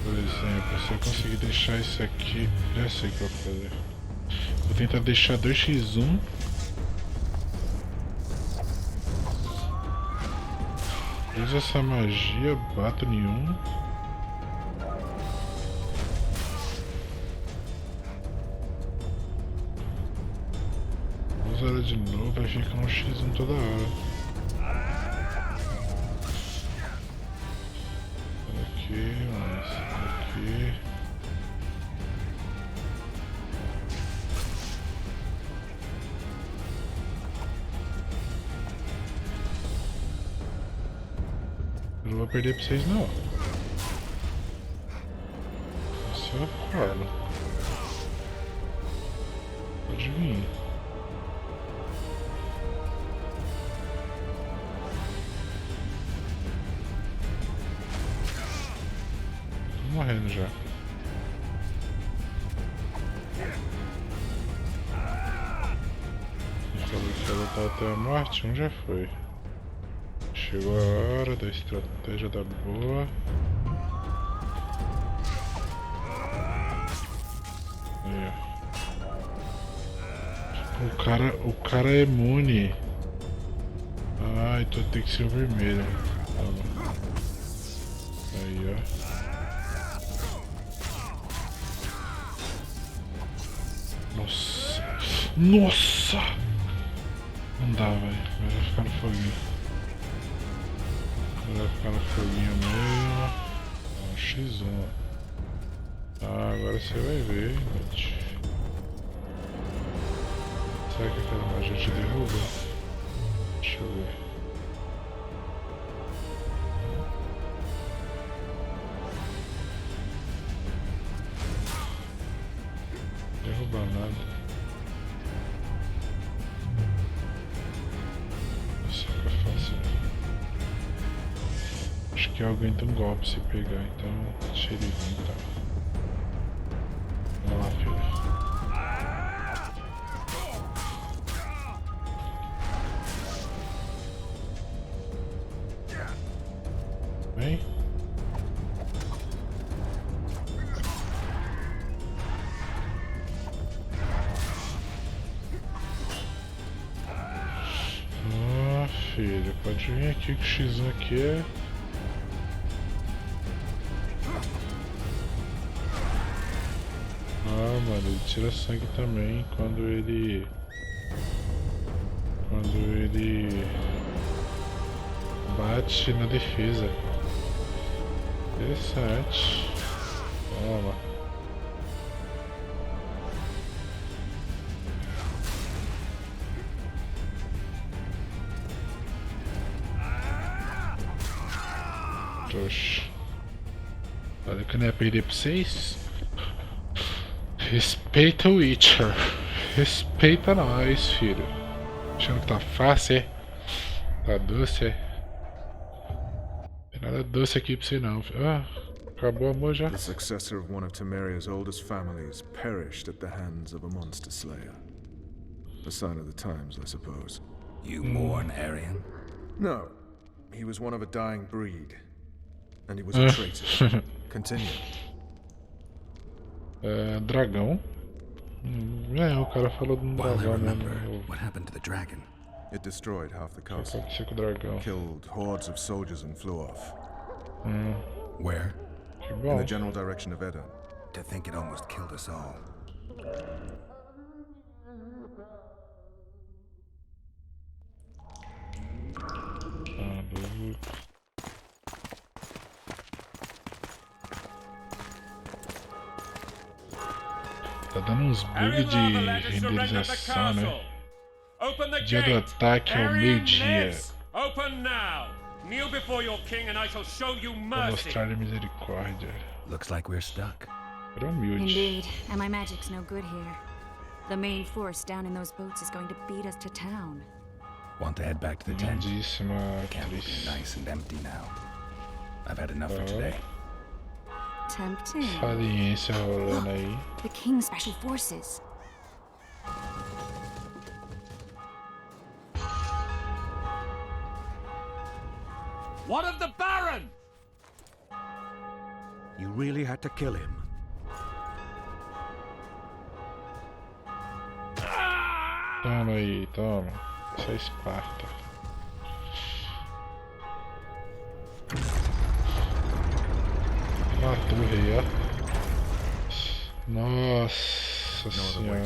Por exemplo, se eu conseguir deixar isso aqui, já sei o que eu vou fazer. Vou tentar deixar 2x1. Uso essa magia, bato em um. Uso ela de novo, vai ficar um x1 toda hora. Aqui, mais aqui. Eu não vou perder pra vocês não. Isso eu falo. Pode vir. Tô morrendo já. Falou que ela tá até a morte, um já foi. Chegou a hora da estratégia da boa. Aí, ó. O cara é imune. Ah, então tem que ser o vermelho. Tá bom. Aí, ó. Nossa! Nossa! Não dá, velho. Vai ficar no foguinho. Vai ficar no foguinho mesmo. Um x1. Ah, agora você vai ver, gente. Será que aquela magia te derruba? Deixa eu ver. nada. Isso fica fácil. Acho que alguém tem um golpe se pegar, então deixa ele vir, tá? Vamos lá, filho. Vem. Ah, filho, pode vir aqui que o X1 aqui é... Ah, mano, ele tira sangue também quando ele bate na defesa. Interessante. Toma. Trouxa. Olha que eu não ia perder pra vocês. Respeita o Witcher. Respeita nós, filho. Achando que tá fácil, é? Tá doce, é? Não tem nada doce aqui pra você não, filho. Ah, acabou o amor já. The successor of one of Temeria's oldest families perished at the hands of a monster slayer. A sign of the times, I suppose. You mourn Aryan? No. He was one of a dying breed. And he was a traitor. Continue. Dragão. O cara falou de dragão mesmo. What happened to the dragon? It destroyed half the castle. Aconteceu com o dragão. Killed hordes of soldiers and flew off. Where? Que In bom. the general direction of Edda. To think it almost killed us all. Tá dando uns bugs de renderização, né? Dia do ataque ao meio-dia. Vou mostrar-lhe misericórdia. Looks like we're stuck. Era humilde. Indeed, and my magic's no good here. The main force down in those boats is going to beat us to town. Want to head back to the tent? Lindíssima The camp will atriz. be nice and empty now. I've had enough for today. Tempting. Saliência rolando aí. The King's special forces. What of the Baron? You really had to kill him. Toma aí, toma. Isso é Esparta. Matou o rei, ó. Nossa senhora.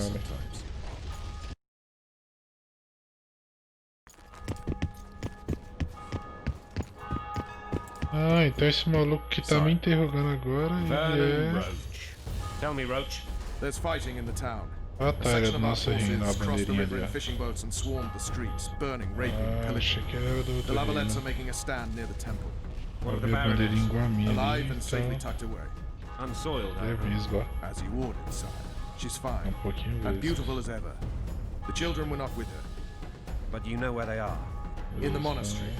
Ah, então esse maluco que tá me interrogando agora, ele é... Tell me, Roach. There's fighting in the town. Ah tá, ele é do nosso reino, a crossed the bandeirinha river ali, in ó. fishing boats and swarmed the streets, burning, raping, Ah, pillaging. achei que era do The outro Lavalettes are reino. making a stand near the temple, Vou ver a bandeirinha igual a minha ali, alive and safely então... tucked away. Unsoiled, É vesgo, ó. As you ordered, sire. She's fine Um pouquinho and vesgo. beautiful as ever. The children were not with her. but you know where they are. In the monastery,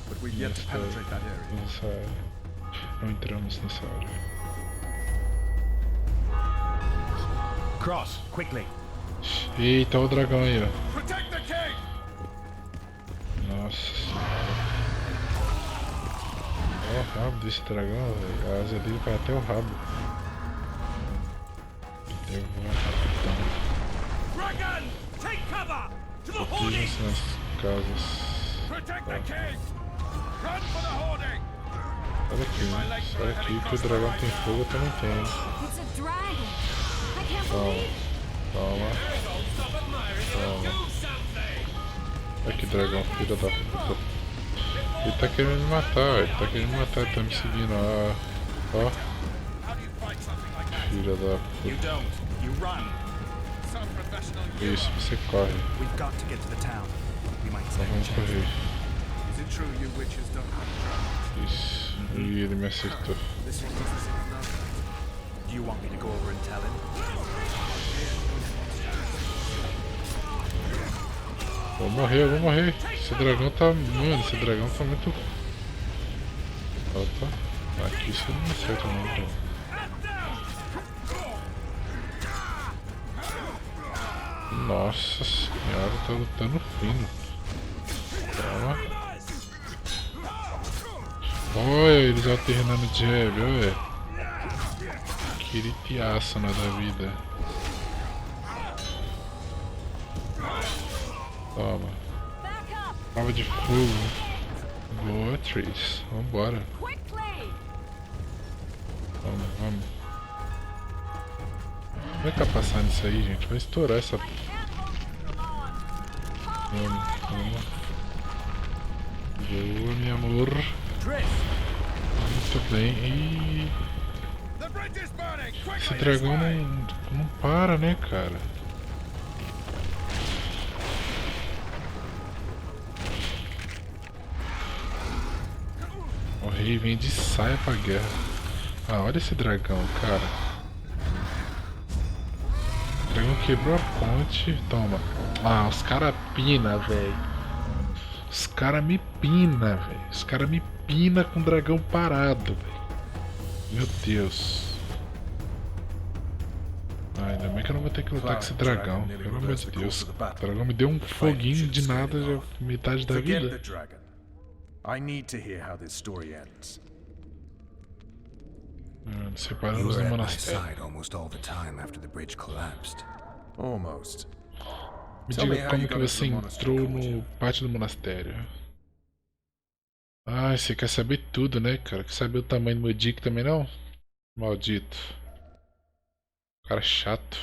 but we've yet to penetrate that area. Nessa área. Não entramos nessa área. Cross, quickly. Eita, o dragão aí, ó. Protect the king! Nossa senhora. Olha o rabo desse dragão, velho. A asa dele vai até o rabo. Eu vou rapidão. Dragon! Take cover! To the hoarding! Protejam-se nas casas. Protect the king! Run for the hoarding! Sai aqui que o dragão tem fogo, eu também tenho. It's a dragon. I can't Toma. believe. Toma. Toma. Olha que dragão, filho da puta. Ele tá querendo me matar, velho. Ele tá querendo me matar, ele tá me seguindo. Ó. Filha da puta. Isso, você corre. We've got to get to the town. We might Então stand a vamos chance. correr. Is it true you witches don't have Isso. E ele me acertou. this one doesn't seem to know. Do you want me to go over and tell him? Vou morrer, eu vou morrer. Esse dragão tá... Mano, esse dragão tá muito... Opa. Aqui você não acerta não, bro. Nossa senhora, tá lutando fino. Toma. Olha eles alternando jab, olha. Quiritiaço na da vida. Toma. Prova de fogo. Boa, Tris. Vambora. Vamos. Vai tá passando isso aí, gente. Vai estourar essa... Vamos. Boa, meu amor. Muito bem. E... esse dragão não para, né, cara? O rei vem de saia pra guerra. Ah, olha esse dragão, cara. O dragão quebrou a ponte. Toma. Ah, os caras pina, velho. Os caras me pina, velho. Os caras me pina com o dragão parado, velho. Meu Deus. Ah, ainda bem que eu não vou ter que lutar com esse dragão. Pelo amor de Deus. O dragão me deu um foguinho de nada, já metade da vida. Separamos do monastério. Me diga como que você entrou no pátio do monastério. Ah, você quer saber tudo, né, cara? Quer saber o tamanho do meu dick também não? Maldito. Cara chato.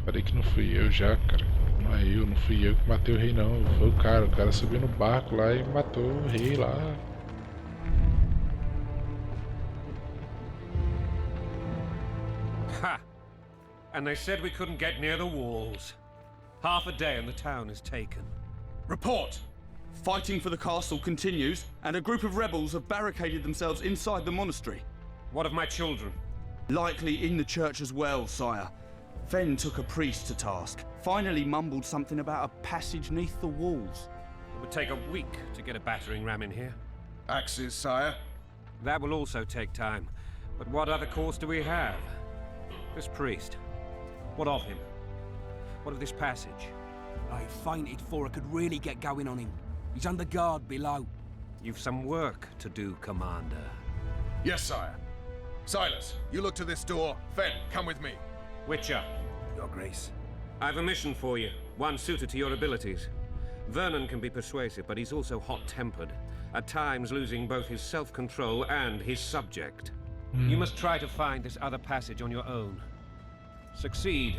Falei que não fui eu já, cara. Não fui eu que matei o rei não. Foi o cara subiu no barco lá e matou o rei lá. Ha! And they said we couldn't get near the walls. Half a day and the town is taken. Report! Fighting for the castle continues, and a group of rebels have barricaded themselves inside the monastery. What of my children? Likely in the church as well, sire. Fen took a priest to task. Finally mumbled something about a passage neath the walls. It would take a week to get a battering ram in here. Axes, sire? That will also take time. But what other course do we have? This priest. What of him? What of this passage? I fainted before I could really get going on him. He's under guard below. You've some work to do, Commander. Yes, sire. Silas, you look to this door. Fen, come with me. Witcher. Your Grace. I've a mission for you, one suited to your abilities. Vernon can be persuasive, but he's also hot-tempered, at times losing both his self-control and his subject. You must try to find this other passage on your own. Succeed,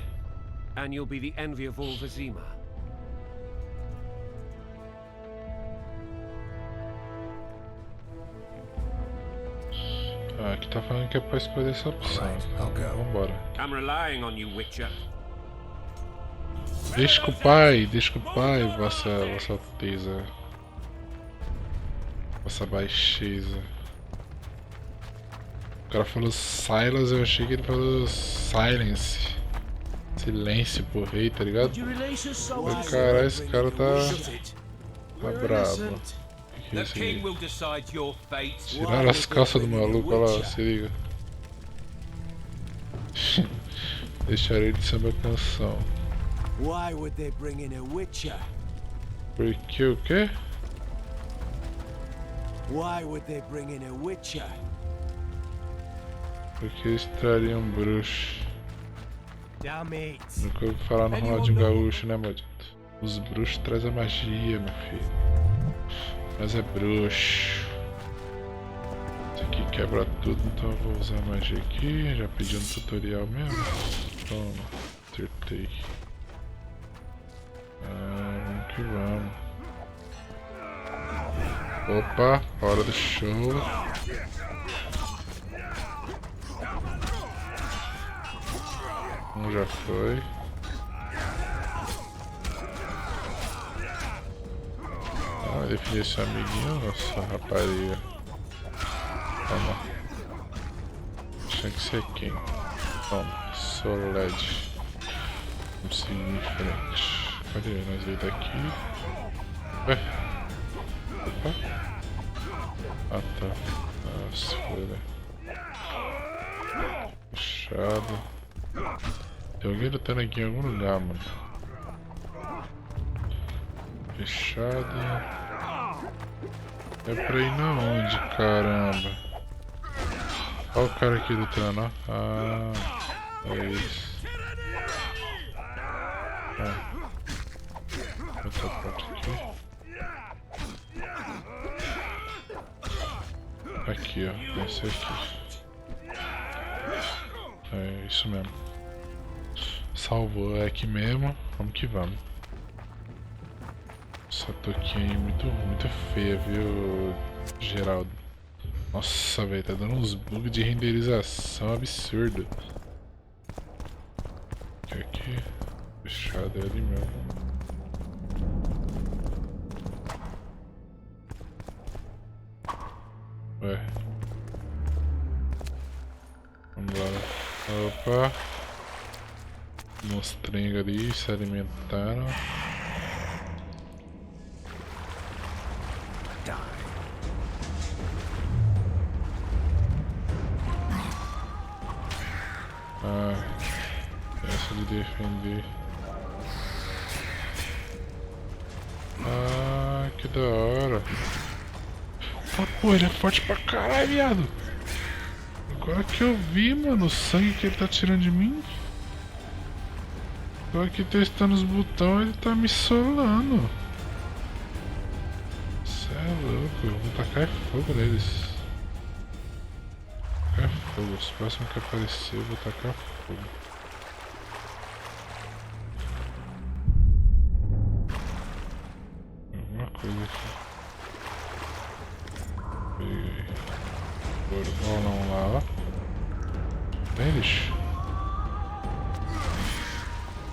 and you'll be the envy of all Vizima. Ah, aqui tá falando que é pra escolher essa opção. Vambora. I'm relying on you, Witcher. Deixa com o pai, vossa alteza. Vossa baixeza. O cara falou Silas, eu achei que ele falou Silence. Silêncio pro rei, tá ligado? Caralho, esse cara tá brabo. Que é isso aqui? Tiraram as calças do maluco, olha lá, se liga. Deixaram ele de samba canção. Why would they bring in a witcher? Por que o quê? Why would they bring in a witcher? Porque eles trariam um bruxo. Damn it. Nunca ouvi falar no Ronaldinho Gaúcho, né, maldito? Os bruxos trazem a magia, meu filho. Mas é bruxo. Isso aqui quebra tudo, então eu vou usar a magia aqui. Já pedi um tutorial mesmo. Toma, acertei. Vamos que vamos. Opa, hora do show. Um já foi. Ah, definir esse amiguinho, nossa rapariga. Toma. Tinha que ser quem? Toma, sou LED. Vamos seguir em frente. Cadê? Nós veio daqui. Ué? Opa. Ah tá. Nossa, folha. Fechado. Tem alguém lutando aqui em algum lugar, mano. Fechado. É pra ir na onde, caramba? Olha o cara aqui lutando, ó. Ah, é isso. Outra porta aqui. Aqui, ó. Esse aqui. É isso mesmo. Salvou, é aqui mesmo. Vamos que vamos. Essa toquinha aí muito feia, viu, Geraldo? Nossa, velho, tá dando uns bugs de renderização absurdo. Aqui. Fechado é ali mesmo. Ué. Vamos lá. Opa. Monstrengo ali se alimentaram. Ah, essa de defender. Ah, que da hora. Ah, pô, ele é forte pra caralho, viado. Agora que eu vi, mano, o sangue que ele tá tirando de mim. Tô aqui testando os botões, ele tá me solando. Cê é louco, eu vou tacar fogo neles. Tacar fogo, os próximos que aparecer eu vou tacar fogo. Alguma coisa aqui. Peguei. Bora, vamos lá, ó. Vem, lixo.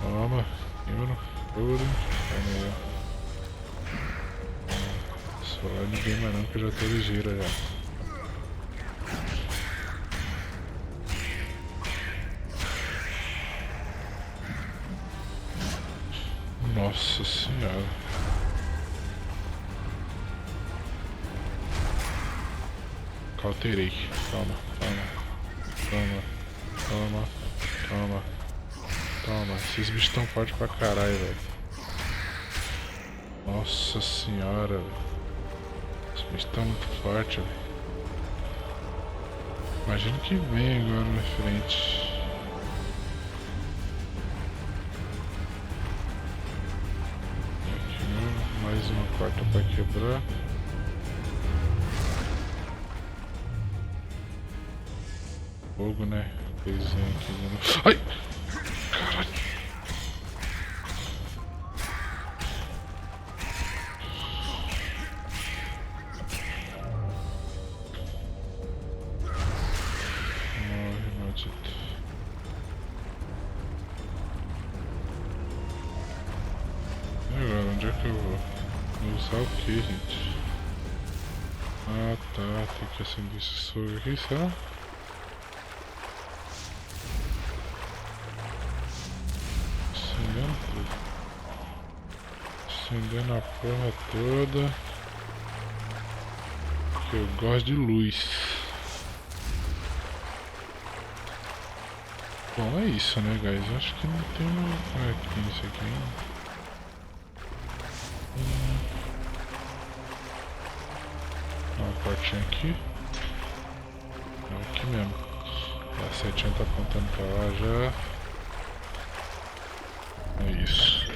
Toma, queima no fogo. Só ninguém mais não, que eu já tô ligeiro já. Nossa senhora. Cauterei. Toma, toma, toma, toma, toma. Toma, esses bichos tão fortes pra caralho, velho. Nossa senhora, velho. Esses bichos tão muito fortes, velho. Imagina que vem agora na frente. Aqui, mais uma quarta pra quebrar. Fogo, né? Coisinha aqui. Ai! Caralho! Morre, maldito. E agora, onde é que eu vou? Vou usar o que, gente? Ah tá, tem que acender esse fogo aqui, será? Acendendo a porra toda. Que eu gosto de luz. Bom, é isso, né, guys? Acho que não tem uma... Ah, que tem isso aqui. Uma portinha aqui. É aqui mesmo. A setinha tá apontando pra lá já. É isso.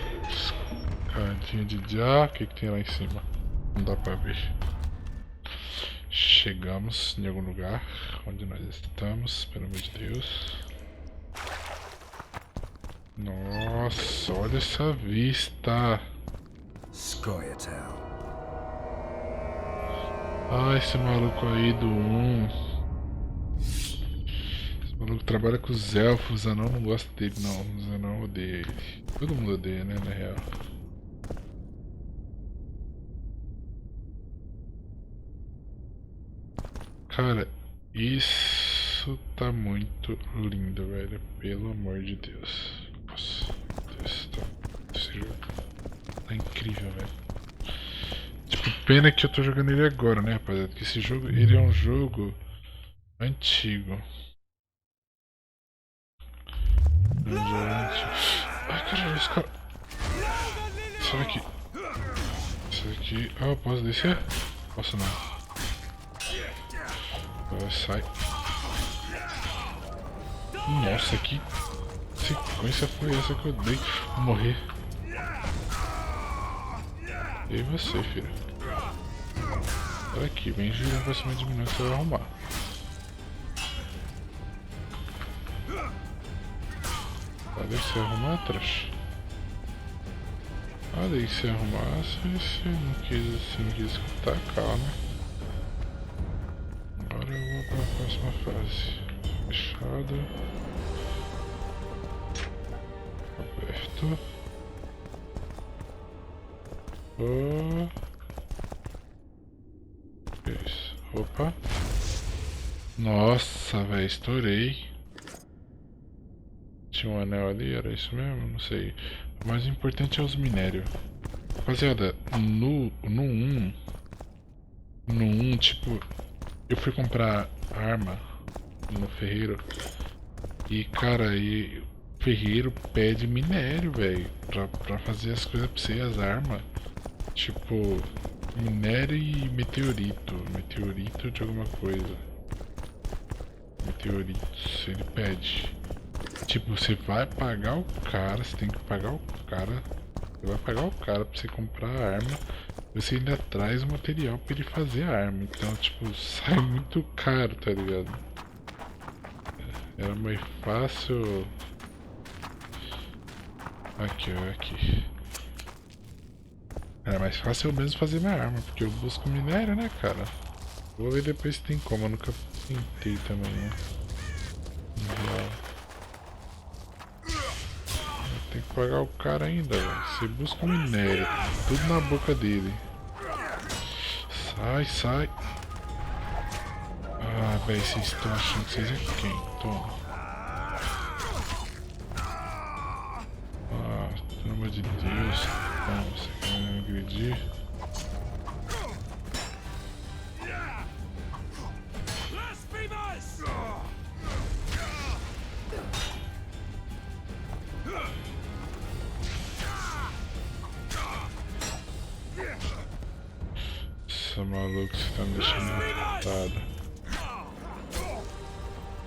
Cantinho de já, o que tem lá em cima? Não dá pra ver. Chegamos em algum lugar onde nós estamos, pelo amor de Deus. Nossa, olha essa vista. Ah, esse maluco aí do 1. Esse maluco trabalha com os elfos, o anão não gosta dele não, os anão odeia ele. Todo mundo odeia, né, na real. Cara, isso tá muito lindo, velho. Pelo amor de Deus. Nossa, Deus, tá. Esse jogo. Tá incrível, velho. Tipo, pena que eu tô jogando ele agora, né, rapaziada? Porque esse jogo, ele é um jogo antigo. Ai, caralho, esse cara... Sai daqui. Sai daqui. Ah, eu posso descer? Posso não. Sai. Nossa, que sequência foi essa que eu dei? Vou morrer. E você, filho? Olha aqui, vem girando pra cima de mim, que você vai arrumar. Olha aí, você arrumar atrás. Olha aí, se arrumar, se não quis escutar, calma. Agora eu vou para a próxima fase. Fechado. Aberto. Oh. Isso. Opa. Nossa, velho, estourei. Tinha um anel ali, era isso mesmo? Não sei. O mais importante é os minérios. Rapaziada, no 1, tipo, eu fui comprar arma no ferreiro e, cara, o ferreiro pede minério, velho, pra fazer as coisas pra você, as armas. Tipo, minério e meteorito. Meteorito de alguma coisa. Meteoritos, ele pede. Tipo, você vai pagar o cara, você tem que pagar o cara. Você vai pagar o cara pra você comprar a arma. Você ainda traz o material pra ele fazer a arma. Então, tipo, sai muito caro, tá ligado? Era mais fácil. Aqui, ó, aqui. Era mais fácil eu mesmo fazer minha arma, porque eu busco minério, né, cara? Vou ver depois se tem como, eu nunca tentei também, né? Tem que pagar o cara ainda, velho. Você busca minério, tudo na boca dele. Sai, sai. Ah, velho, vocês estão achando que vocês é quem? Toma. Ah, pelo amor de Deus. Não, você quer me agredir? Nossa, maluco, você tá me deixando irritado.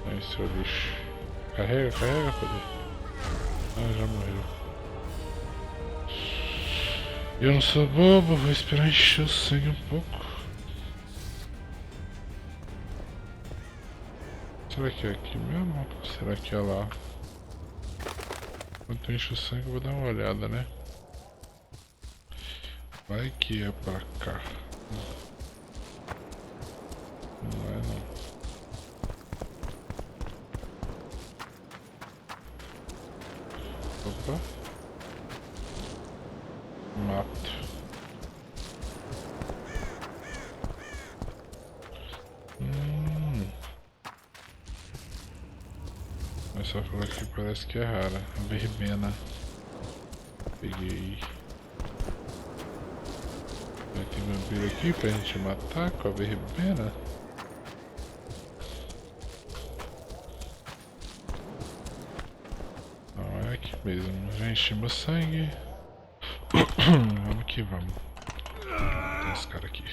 Aí, seu lixo. Carrega, carrega, poder. Ah, já morreu. Eu não sou bobo, vou esperar encher o sangue um pouco. Será que é aqui mesmo? Ou será que é lá? Enquanto eu encho o sangue eu vou dar uma olhada, né? Vai que é pra cá. Não é não. Opa. Mato. Mas só falar que parece que é rara. A verbena. Peguei. Vai ter vampiro aqui pra gente matar com a verbena. Não é aqui mesmo. Já enchemos sangue. Vamos que vamos. Tem uns caras aqui.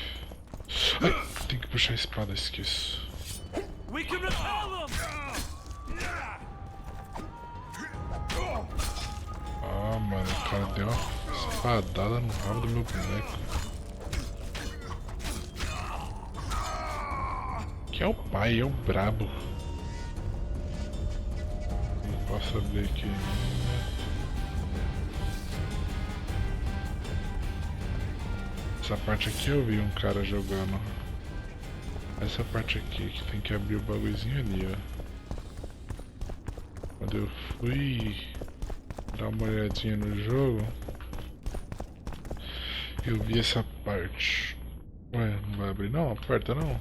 Ai, tem que puxar a espada, esqueço. Ah, mano, o cara deu uma espadada no rabo do meu boneco. Que é o pai, é o brabo. Não posso abrir aqui ainda. Essa parte aqui eu vi um cara jogando. Essa parte aqui que tem que abrir o bagulhozinho ali, ó. Quando eu fui dar uma olhadinha no jogo, eu vi essa parte. Ué, não vai abrir não? Aperta não?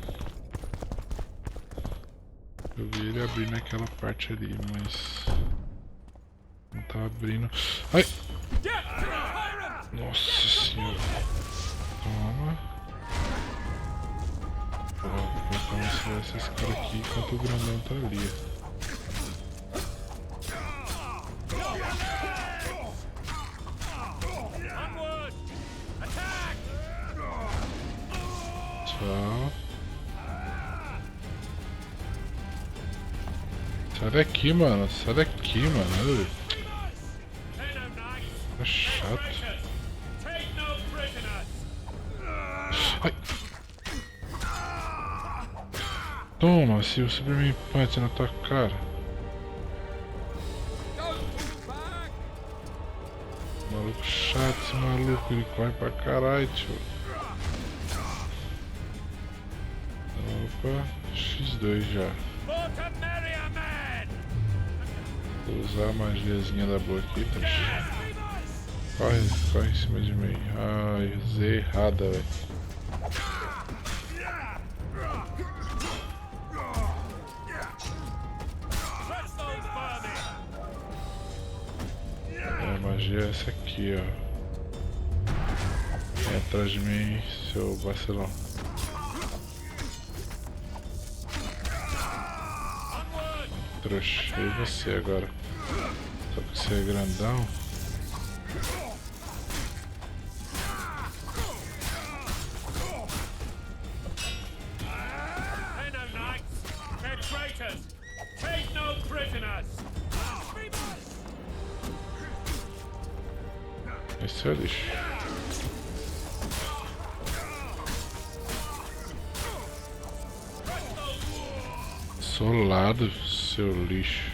Eu vi ele abrir naquela parte ali, mas não tá abrindo. Ai! Nossa senhora. Toma. Vou começar esses caras aqui enquanto o grandão tá ali. Tchau. Sai daqui, mano. Sai daqui, mano. Tá chato. Ai. Toma, se o Superman Punch na tua cara. Maluco chato, esse maluco, ele corre pra caralho, tio. Opa, X2 já. Vou usar a magiazinha da boa aqui, tá? Corre em cima de mim. Ai, usei errada, velho. A magia é essa aqui, ó. Vem atrás de mim, seu vacilão. Trouxa, e você agora? Só que você é grandão. Esse é lixo. Solado, seu lixo.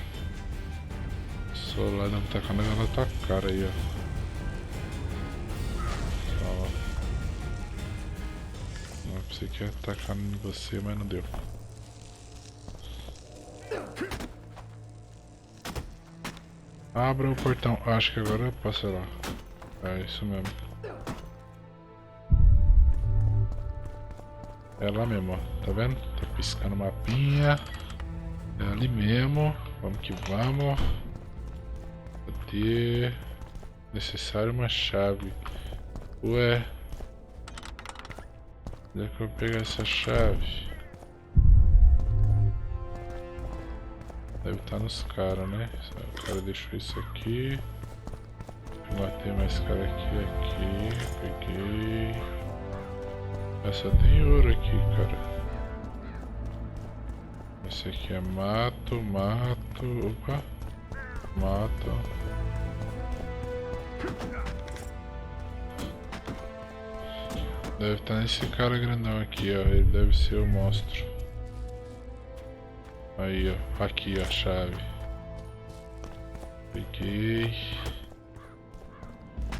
Solado, vou tacar na tua cara aí, ó. Não, pensei que ia atacar em você, mas não deu. Abra o portão. Acho que agora passa lá. É isso mesmo. É lá mesmo, ó. Tá vendo? Tá piscando o mapinha. É ali mesmo. Vamos que vamos. Cadê? Necessário uma chave. Ué. Onde é que eu vou pegar essa chave? Deve estar nos caras, né? O cara deixou isso aqui. Matei mais cara aqui. Peguei. Só tem ouro aqui, cara. Esse aqui é mato. Opa. Mato. Deve estar nesse cara grandão aqui, ó. Ele deve ser o monstro. Aí, ó. Aqui, ó, a chave. Peguei.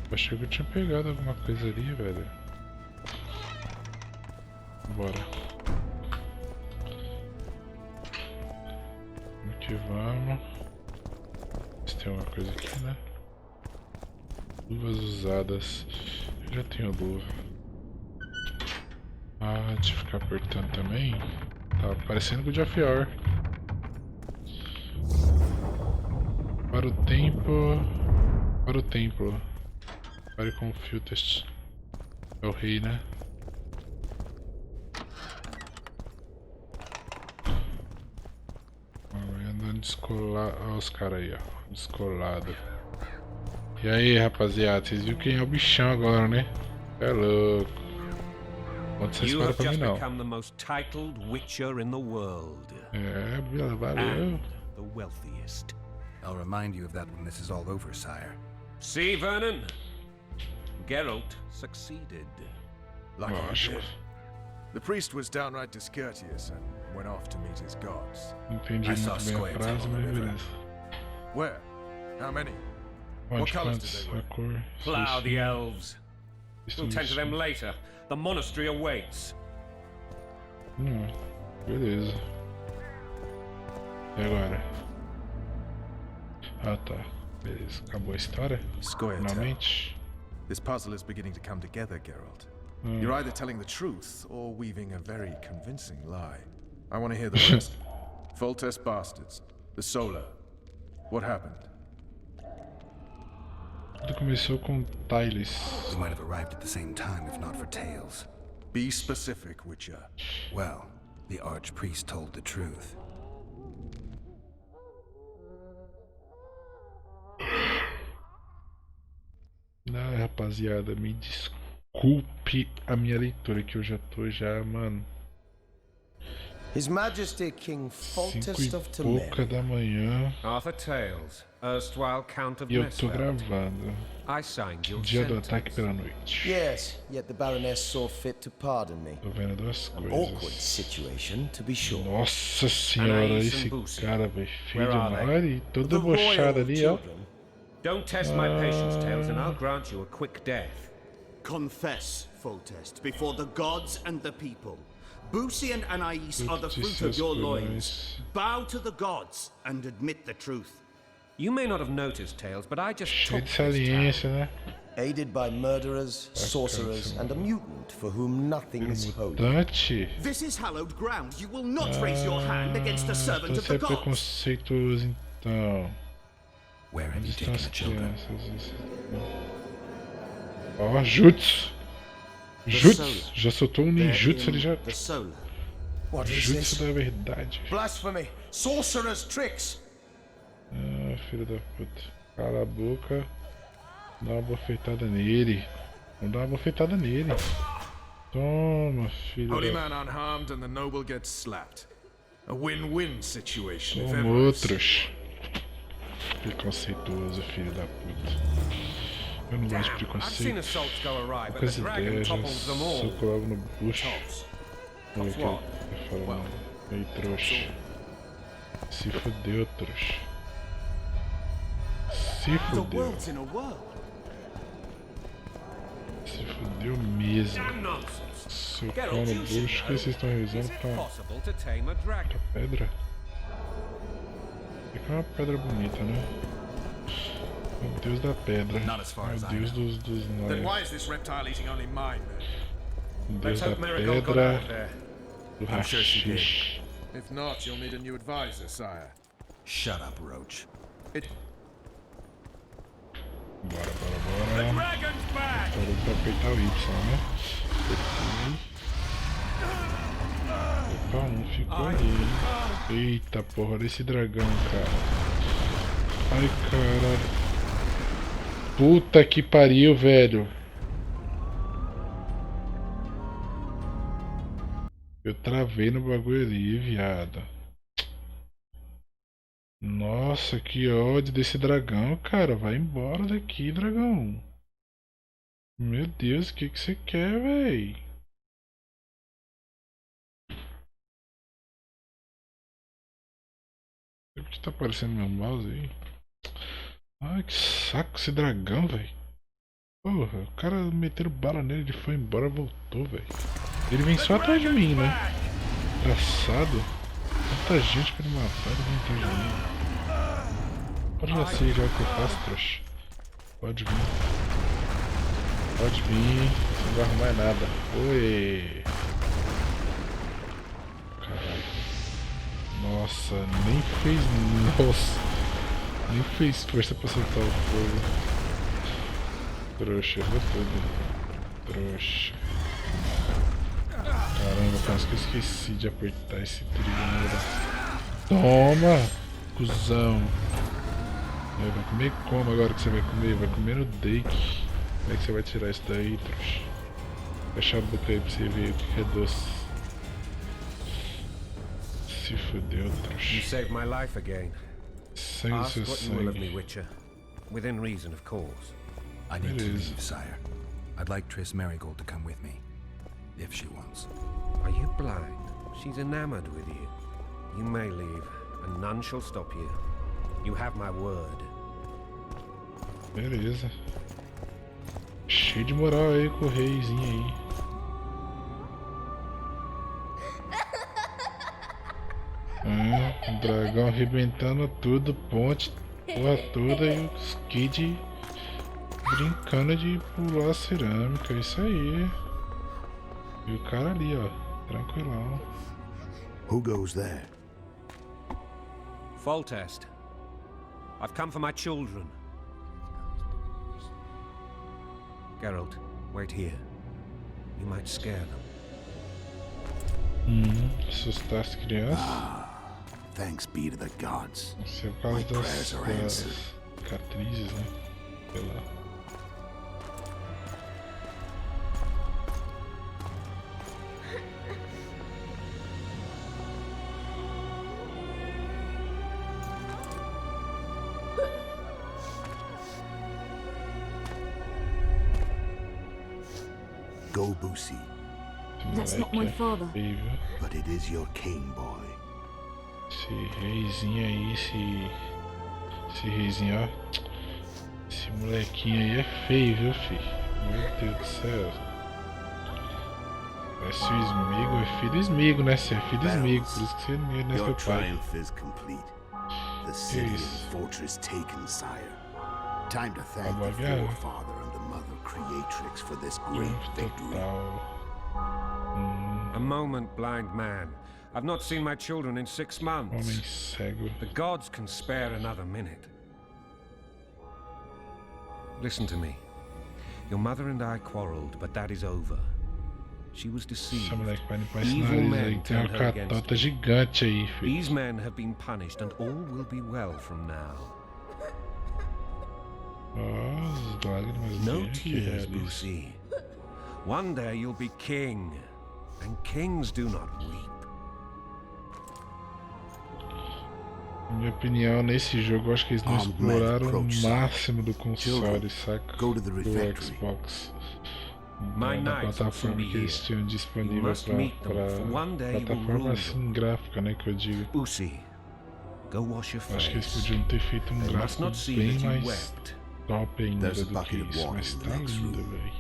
Achei que eu tinha pegado alguma coisa ali, velho. Bora. Vamos que vamos. Se tem alguma coisa aqui, né? Luvas usadas. Eu já tenho luva. Ah, deixa eu ficar apertando também. Tá parecendo com o Jafior. Para o templo. Pare com o filters. É o rei, né? Andando descolado. Olha os caras aí, ó. Descolado. E aí, rapaziada, vocês viram quem é o bichão agora, né? É louco. Onde vocês param pra mim, não? É, valeu. The wealthiest. I'll remind you of that when this is all over, sire. See, Vernon? Geralt succeeded. Lucky he did. The priest was downright discourteous and went off to meet his gods. Entendi muito bem a frase, mas beleza. Where? How many? What colors did they wear? Plough the elves. We'll tend to them later. The monastery awaits. Beleza. E agora? Ah, tá. Beleza. Acabou a história? Finalmente. This puzzle is beginning to come together, Geralt. You're either telling the truth or weaving a very convincing lie. I want to hear the rest. Foltest bastards. The Solar. What happened? Tudo começou com Tyles. We might have arrived at the same time if not for Tales. Be specific, Witcher. Well, the archpriest told the truth. Ah, rapaziada, me desculpe a minha leitura que eu já tô mano. His Majesty King 5 Foltest e of pouca Temer. da manhã Arthur Tales, erstwhile Count of e eu tô Messfeld. gravando. I signed your Dia do sentence. ataque pela noite. Yes, yet the Baroness saw fit to pardon me. Tô vendo duas Awkward coisas. situation, to be sure. Nossa senhora, Anaís esse and Boosie. cara, velho. Filho Where de are they? Mari, todo The debochado royal ali, ó. children. Don't test my patience, Tales, and I'll grant you a quick death. Confess, Foltest, before the gods and the people. Boosie and Anais are the Putz, fruit of your seus loins. Bow to the gods and admit the truth. You may not have noticed, Tales, but I just Cheio took de this town. saliência, né? Aided by murderers, sorcerers, and a mutant for whom nothing is holy. Dante. This is hallowed ground. You will not raise your hand against a servant Então of você é the gods. preconceituoso, então. Where have Onde you estão taken as the children? crianças? Ó, Jutsu! Jutsu! Já soltou um ninjutsu ali já. The solar. What is Jutsu this? da verdade. Blasphemy! Sorcerer's tricks! Ah, filho da puta. Cala a boca. Dá uma bofetada nele. Vamos dar uma bofetada nele. Toma, filho Holy da... man unharmed and the noble gets slapped. A win-win situation if Toma ever. outros. Preconceituoso, filho da puta. Eu não gosto de I've seen preconceito. assaults go awry, but Poucas the dragon ideias, já topples them all. soco logo no bucho. Olha o que what? eu tô falando. Ei, trouxa. Se fudeu, trouxa. Se The fudeu. world's in a whirl. Se fudeu mesmo. Damn nonsense. Socão no bucho. O que vocês estão Is revisando it pra possible to tame a dragon? pedra? É que é uma pedra bonita, né? O deus da pedra. Not as far as O I deus know. dos Then nós. why is this reptile eating only mine then? O Let's deus da hope Miracle got pedra. out there. Do I'm sure she did. rachixe. If not, you'll need a new advisor, sire. Shut up, Roach. Bora, bora, bora. Dragon's back! Parou pra apertar o Y, né? Opa, um ficou ali. Eita porra, olha esse dragão, cara. Ai, cara. Puta que pariu, velho. Eu travei no bagulho ali, viado. Nossa, que ódio desse dragão, cara. Vai embora daqui, dragão. Meu Deus, o que que você quer, véi? Por que tá aparecendo meu mouse aí? Ai, que saco esse dragão, velho. Porra, o cara meteram bala nele, ele foi embora, voltou, velho. Ele vem só atrás de mim, né? Engraçado. Tanta gente pra ele matar, ele vem atrás de mim. Pode já ser já o que eu faço, trouxa. Pode vir. Pode vir, você não vai arrumar nada. Oi! Caralho. Nossa, nem fez. Nossa! Nem fez força pra soltar o fogo. Trouxa, errou tudo. Trouxa. Caramba, parece que eu esqueci de apertar esse trilho. Toma! Cusão! Vai comer como agora que você vai comer? Vai comer no dake. Como é que você vai tirar isso daí, trouxa? Fecha a boca aí pra você ver o que é doce. Se fodeu, You trouxa. saved my life again. Sangue do Ask seu what you will of me, sangue. Witcher. Within reason, of course. I need to It is. leave, sire. I'd like Triss Marigold to come with me, if she wants. Are you blind? She's enamored with you. You may leave, and none shall stop you. You have my word. Beleza. Cheio de moral aí com o reizinho aí. O dragão arrebentando tudo, ponte, porra toda e os kids brincando de pular a cerâmica, isso aí. E o cara ali, ó, tranquilão. Who goes there? Foltest. I've come for my children. Geralt, wait here. You might scare them. Assustar as crianças. Thanks be to the gods. Isso é por causa das cicatrizes, né? Sei lá. Go, Boosie. That's not my father. But it is your king, boy. Esse reizinho aí, esse reizinho, ó. Esse molequinho aí é feio, viu, filho? Meu Deus do céu. Parece o Smigo, é filho do Smigo, né? Você é filho do Smigo, por isso que você não é seu pai. Triumph is complete. The city and fortress taken, sire. Time to thank the forefather and the mother creatrix for this great victory. A moment, blind man. I've not seen my children in 6 months. Homem cego. The gods can spare another minute. Listen to me. Your mother and I quarreled, but that is over. She was deceived. Evil men turned her against me. Gigante aí, filho. These men have been punished, and all will be well from now. No tears, Boosie. One day you'll be king, and kings do not weep. Na minha opinião, nesse jogo, eu acho que eles não exploraram o máximo do console, saca? Do Xbox. Na plataforma que eles tinham disponível pra plataforma assim, gráfica, né, que eu digo. Acho que eles podiam ter feito um gráfico bem mais top ainda do que isso, mas tá lindo, velho.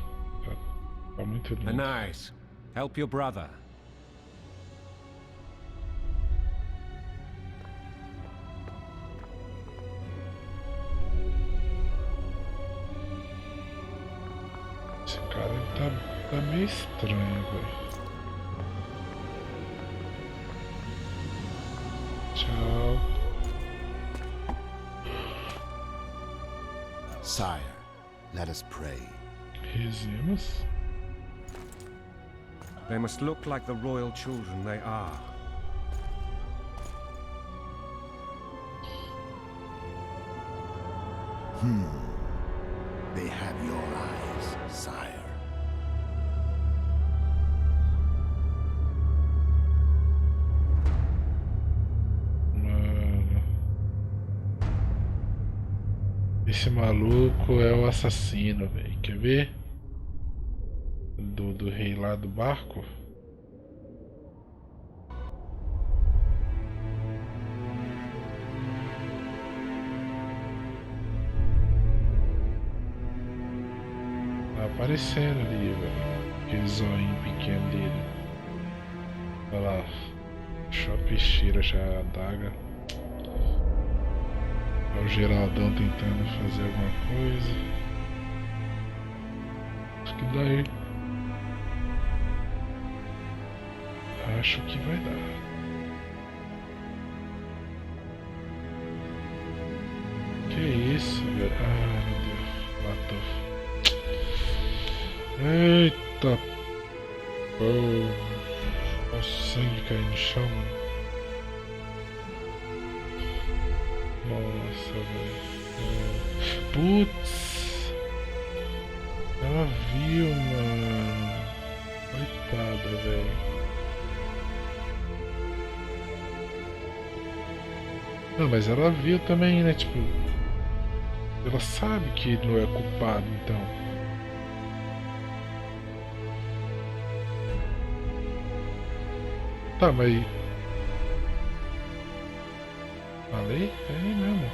Tá muito lindo. Nice. Help your brother. Esse cara tá meio estranho, velho. Tchau. Sire, let us pray. Rezemos. They must look like the royal children they are. They have your eyes, sire. Mano. Esse maluco é o assassino, velho. Quer ver? Do rei lá do barco. Tá aparecendo ali, velho. Aquele zoinho pequeno dele. Olha lá. Chopicheira já, a adaga. É o Geraldão tentando fazer alguma coisa. Acho que daí. Acho que vai dar. Que isso, velho? Ah, meu Deus. Matou. Eita. Oh. Olha o sangue caindo no chão, mano. Nossa, velho. Putz. Ela viu, mano. Coitada, velho. Não, mas ela viu também, né? Tipo, ela sabe que ele não é culpado, então. Tá, mas. Falei? É ele mesmo.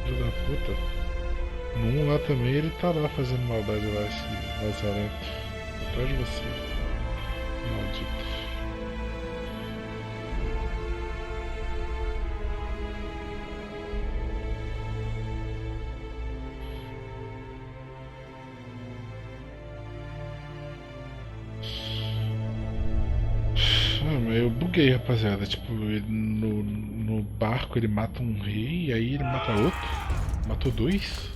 Filho da puta. No 1 lá também ele tá lá fazendo maldade lá, esse lazarento. Atrás de você. Maldito. Eu buguei, rapaziada. Tipo, ele no barco ele mata um rei e aí ele mata outro. Matou dois.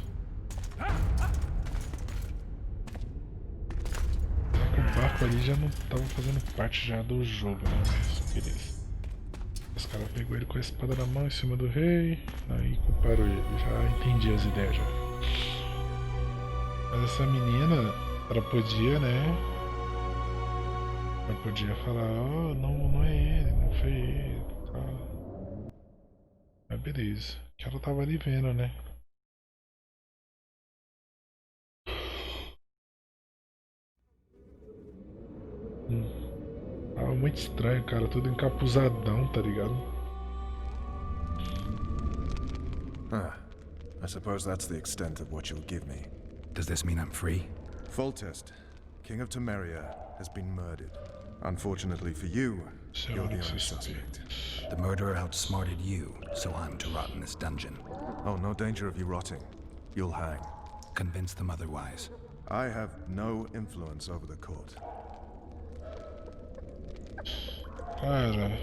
corpo ali já não tava fazendo parte já do jogo, né? Mas beleza. Os caras pegou ele com a espada na mão em cima do rei, aí culparam ele. Já entendi as ideias já. Mas essa menina, ela podia, né? Ela podia falar, oh, não é ele, não foi ele, tá. Mas beleza. Que ela tava ali vendo, né? Tava muito estranho, cara, tudo encapuzadão, tá ligado? I suppose that's the extent of what you'll give me. Does this mean I'm free? Foltest, King of Temeria, has been murdered. Unfortunately for you, you're the only suspect. The murderer outsmarted you, so I'm to rot in this dungeon. Oh, no danger of you rotting. You'll hang. Convince them otherwise. I have no influence over the court. Cara,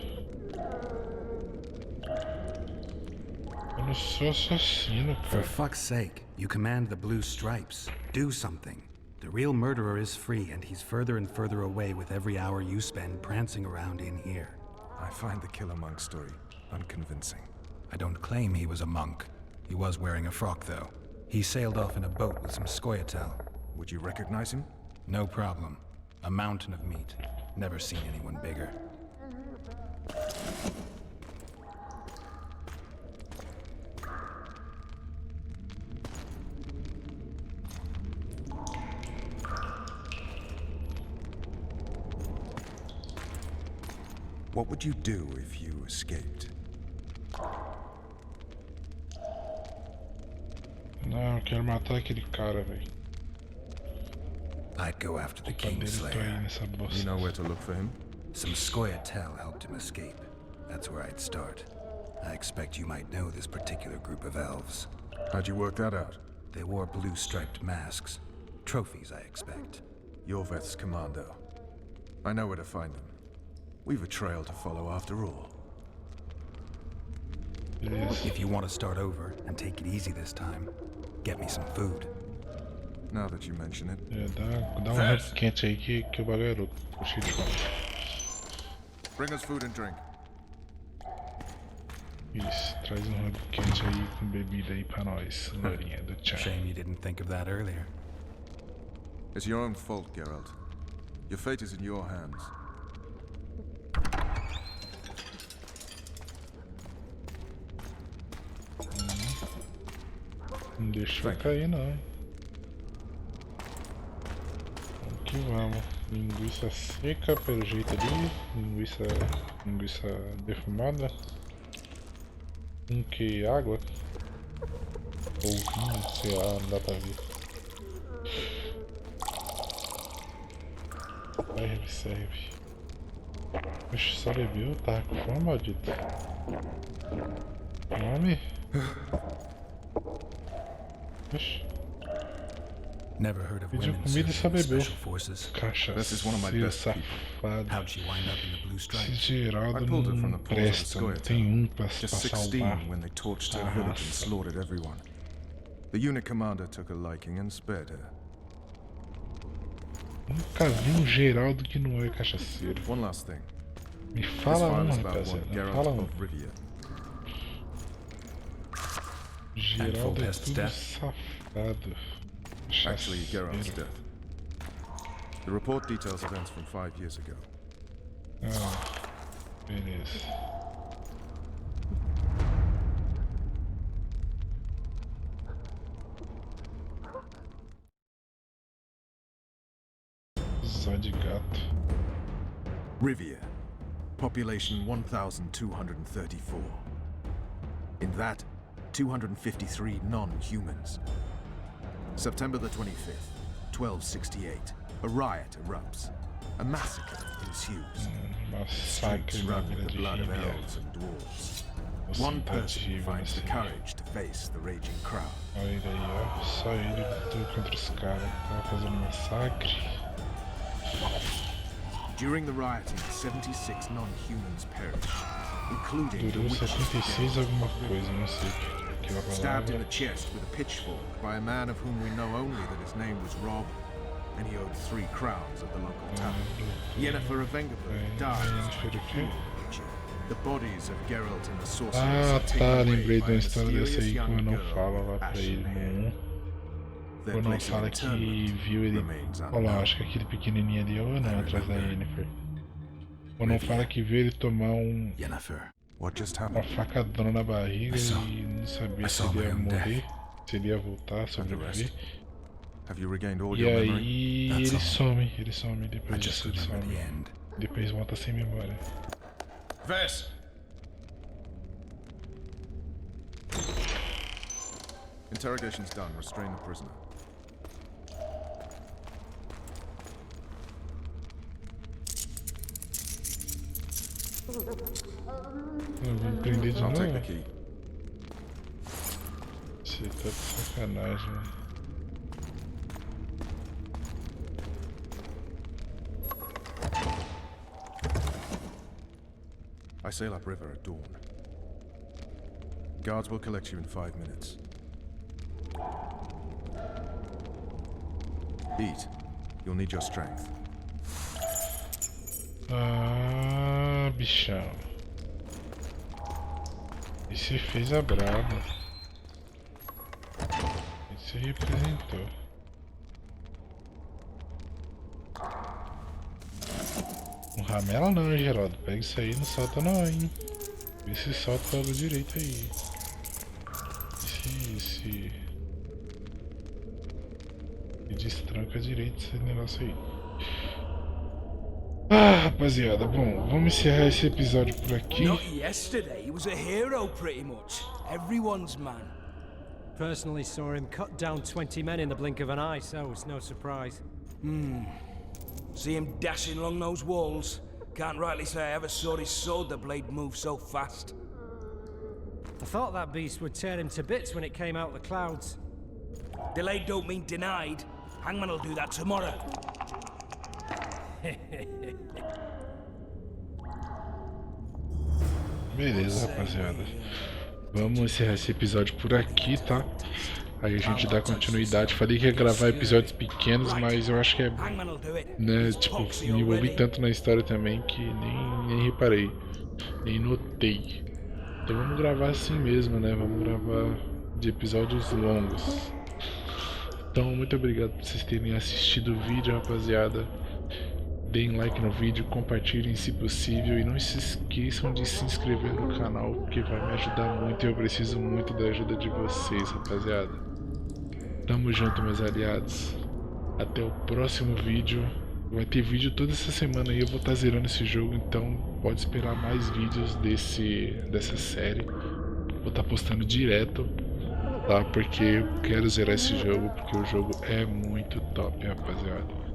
eu não sou assassino, For cara. fuck's sake, you command the blue stripes. Do something. The real murderer is free, and he's further and further away with every hour you spend prancing around in here. I find the Killer Monk story unconvincing. I don't claim he was a monk. He was wearing a frock, though. He sailed off in a boat with some scoia'tael. Would you recognize him? No problem. A mountain of meat. Never seen anyone bigger. What would you do if you escaped? Não, eu quero matar aquele cara, velho. I'd go after the Tô Kingslayer. aí nessa bosta. You know where to look for him? Some scoia'tael helped him escape. That's where I'd start. I expect you might know this particular group of elves. How'd you work that out? They wore blue-striped masks. Trophies, I expect. Yorveth's commando. I know where to find them. We've a trail to follow after all. Beleza. If you want to start over and take it easy this time, get me some food. Now that you mention it. É, dá um rap quente aí que o bagulho é louco. Tô cheio de fome. Bring us food and drink. Isso, traz um rap quente aí com bebida aí pra nós, Lourinha do chat. Shame you didn't think of that earlier. It's your own fault, Geralt. Your fate is in your hands. Não deixa eu cair não. Vamos que vamos. Linguiça seca pelo jeito ali. Linguiça defumada. Que água. Ou vinho, sei lá, não dá pra ver. Serve. Oxe, só bebeu? Tá com fome, maldito. Fome? Oxe. Never heard of Pediu women comida e só serving in bebeu. special forces. This is one of my Cachaceiro, best people. safado. How'd she wind up in the blue Esse stripes? Geraldo I pulled her from não the paws of the presta, não scoia'tael. tem pra Just salvar. 16 when they torched her village and slaughtered everyone. The unit commander took a liking and spared her. Nunca vi um Geraldo que não é cachaceiro. One last thing. Me This fala file um, is about one rapaziada. Geralt Fala um. of Rivia. Geraldo é Foltest's tudo death? safado. Actually, Geralt's Cachaceiro. death. The report details events from 5 years ago. Ah, beleza. Zó de gato. Rivia. Population 1,234. In that, 253 non-humans. September the 25th, 1268. A riot erupts. A massacre ensues. Massacre Streets na run with Vila the de blood of Rivia. elves and dwarves. Os One person simpatia, finds the assim. courage to face the raging crowd. Olha ele aí, ó. Só ele lutou contra os caras. Tava fazendo massacre. During the rioting, 76 non-humans perished, including the Durou witch. 76 alguma coisa, não sei que Stabbed in palavra. the chest with a pitchfork by a man of whom we know only that his name was Rob and he owed 3 crowns at the local tavern. Yennefer of Vengerberg died as a cruel witcher. The bodies of Geralt and the sorcerers Ah, are taken tá, away lembrei by de a uma história dessa mysterious aí que o young anão girl fala lá with pra ashen ele hair. no 1. Their O anão place of fala que interment viu ele. remains Olha lá, unknown. acho que aquele pequenininho ali é o anão atrás da Yennefer. O anão fala que viu ele tomar Yennefer, what just uma happened? facadona na barriga e não sabia se ele ia morrer, se ele ia voltar, sobreviver. Have you regained all E your memory? aí ele some I depois just disso ele remember some. the end. Depois volta sem memória. Vess! Interrogation's done. Restrain the prisoner. Eu vou prender de I'll take the novo. key. Você tá de sacanagem, mano. I sail upriver at dawn. Guards will collect you in 5 minutes. Eat. You'll need your strength. Ah, bichão. E você fez a braba. E você representou. Não ramela não, hein, Geraldo. Pega isso aí e não solta não, hein. Vê se solta logo direito aí. Se destranca direito esse negócio aí. Ah, rapaziada, bom, vamos encerrar esse episódio por aqui. Not yesterday, he was a hero pretty much. Everyone's man. Personally saw him cut down 20 men in the blink of an eye, so it's no surprise. See him dashing along those walls. Can't rightly say I ever saw his sword the blade move so fast. I thought that beast would tear him to bits when it came out of the clouds. Delayed don't mean denied. Hangman will do that tomorrow. Beleza, rapaziada. Vamos encerrar esse episódio por aqui, tá? Aí a gente dá continuidade. Falei que ia gravar episódios pequenos, mas eu acho que é, né, tipo, me envolvi tanto na história também que nem reparei, nem notei. Então vamos gravar assim mesmo, né? Vamos gravar de episódios longos. Então, muito obrigado por vocês terem assistido o vídeo, rapaziada. Deem like no vídeo, compartilhem se possível e não se esqueçam de se inscrever no canal, porque vai me ajudar muito e eu preciso muito da ajuda de vocês, rapaziada. Tamo junto, meus aliados. Até o próximo vídeo. Vai ter vídeo toda essa semana aí, eu vou estar zerando esse jogo, então pode esperar mais vídeos dessa série. Vou estar postando direto, tá? Porque eu quero zerar esse jogo, porque o jogo é muito top, rapaziada.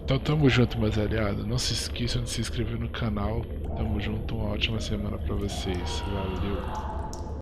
Então tamo junto, meus aliados. Não se esqueçam de se inscrever no canal. Tamo junto, uma ótima semana pra vocês. Valeu.